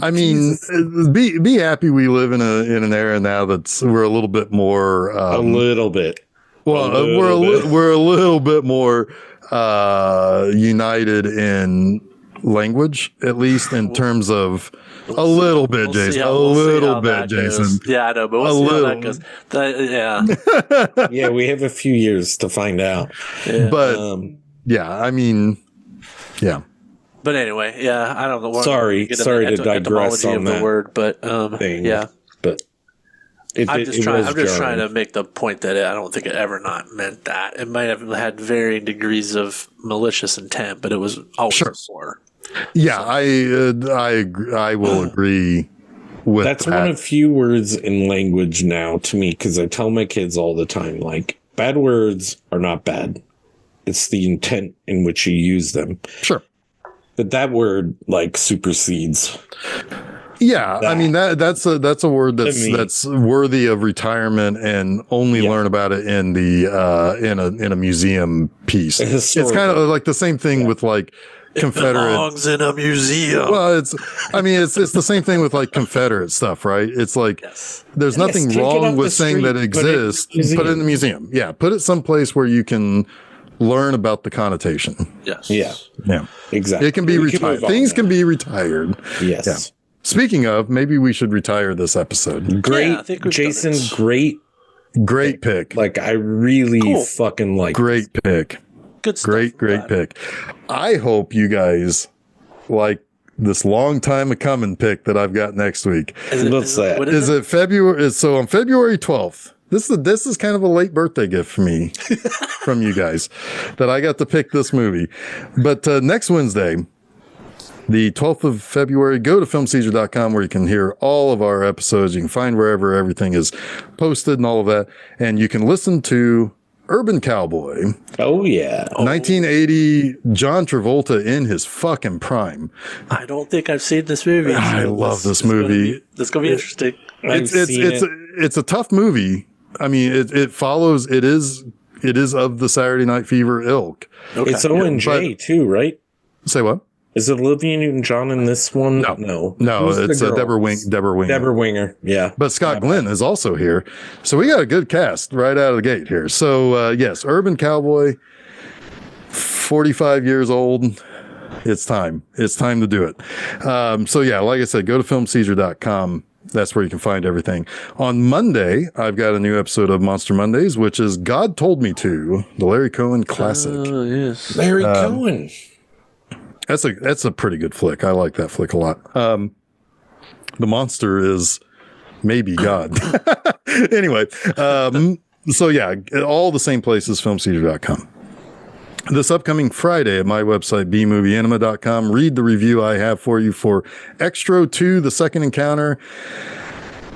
I mean, be happy we live in an era now we're a little bit more. A little bit. Well, we're a little bit more united in language, at least in terms of a little bit, Jason. A little bit, Jason. Yeah, I know, but we'll see how that goes. Yeah. Yeah, we have a few years to find out. Yeah. But I mean, yeah. But anyway, yeah, I don't know. Sorry to digress on that word, but thing. Yeah. But I'm just trying to make the point that I don't think it ever not meant that. It might have had varying degrees of malicious intent, but it was always a slur. Yeah, so. I will agree with that's that. One of few words in language now to me, because I tell my kids all the time, like, bad words are not bad. It's the intent in which you use them. Sure. But that word like supersedes. Yeah, I mean that's a word that's worthy of retirement and only learn about it in the in a museum piece. It's kind of like the same thing with like Confederate. It belongs in a museum. Well, it's the same thing with like Confederate stuff, right? It's like there's nothing wrong with saying that it exists. Put it in the museum. Yeah, put it someplace where you can learn about the connotation. Yes. Yeah. Exactly. It can be retired. Things can be retired. Yes. Yeah. Speaking of, maybe we should retire this episode. Great, Jason. Great pick. Like I really fucking like. Great pick. Good stuff. Great pick. I hope you guys like this long time a coming pick that I've got next week. What's that? Is it February? So on February 12th. This is kind of a late birthday gift for me from you guys that I got to pick this movie. But next Wednesday, the 12th of February, go to filmseizure.com where you can hear all of our episodes. You can find wherever everything is posted and all of that. And you can listen to Urban Cowboy. Oh, yeah. 1980, John Travolta in his fucking prime. I don't think I've seen this movie. I love this movie. This is going to be interesting. It's a tough movie. I mean, it follows. It is of the Saturday Night Fever ilk. Okay. It's Owen J too, right? Say what? Is it Olivia Newton-John in this one? No. It's Deborah Winger. Deborah Winger, yeah. But Scott Glenn is also here, so we got a good cast right out of the gate here. So yes, Urban Cowboy, 45 years old. It's time. It's time to do it. So yeah, like I said, go to filmseizure.com. That's where you can find everything. On Monday, I've got a new episode of Monster Mondays, which is God Told Me To, the Larry Cohen classic. Oh, yes. Larry Cohen. That's a pretty good flick. I like that flick a lot. The monster is maybe God. Anyway, so yeah, all the same places, filmseizure.com. This upcoming Friday at my website, bmovieanima.com, read the review I have for you for Extra 2, The Second Encounter.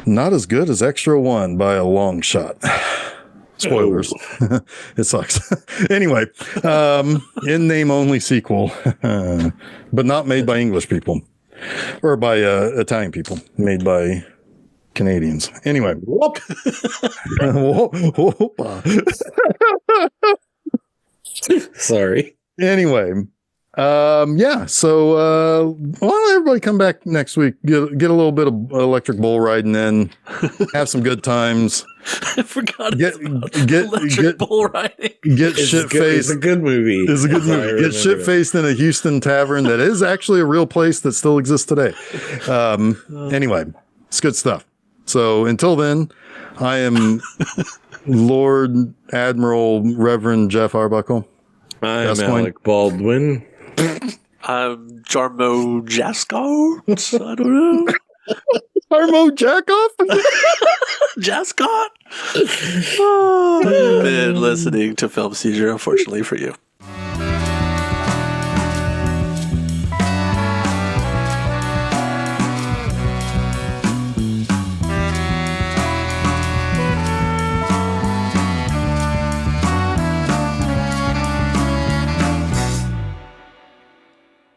Not as good as Extra 1 by a long shot. Spoilers. It sucks. Anyway, in name only sequel, but not made by English people or by Italian people, made by Canadians. Anyway. Sorry. Anyway, yeah. So why don't everybody come back next week? Get a little bit of electric bull riding in, have some good times. I forgot get bull riding. Get shit faced. It's a good movie. It's a good movie. Get shit faced in a Houston tavern that is actually a real place that still exists today. Anyway, it's good stuff. So until then, I am Lord Admiral Reverend Jeff Arbuckle. I'm Alec Baldwin. I'm Jarmo Jascott. I don't know. Jarmo Jackoff? Jascott? Oh, you've been listening to Film Seizure, unfortunately for you.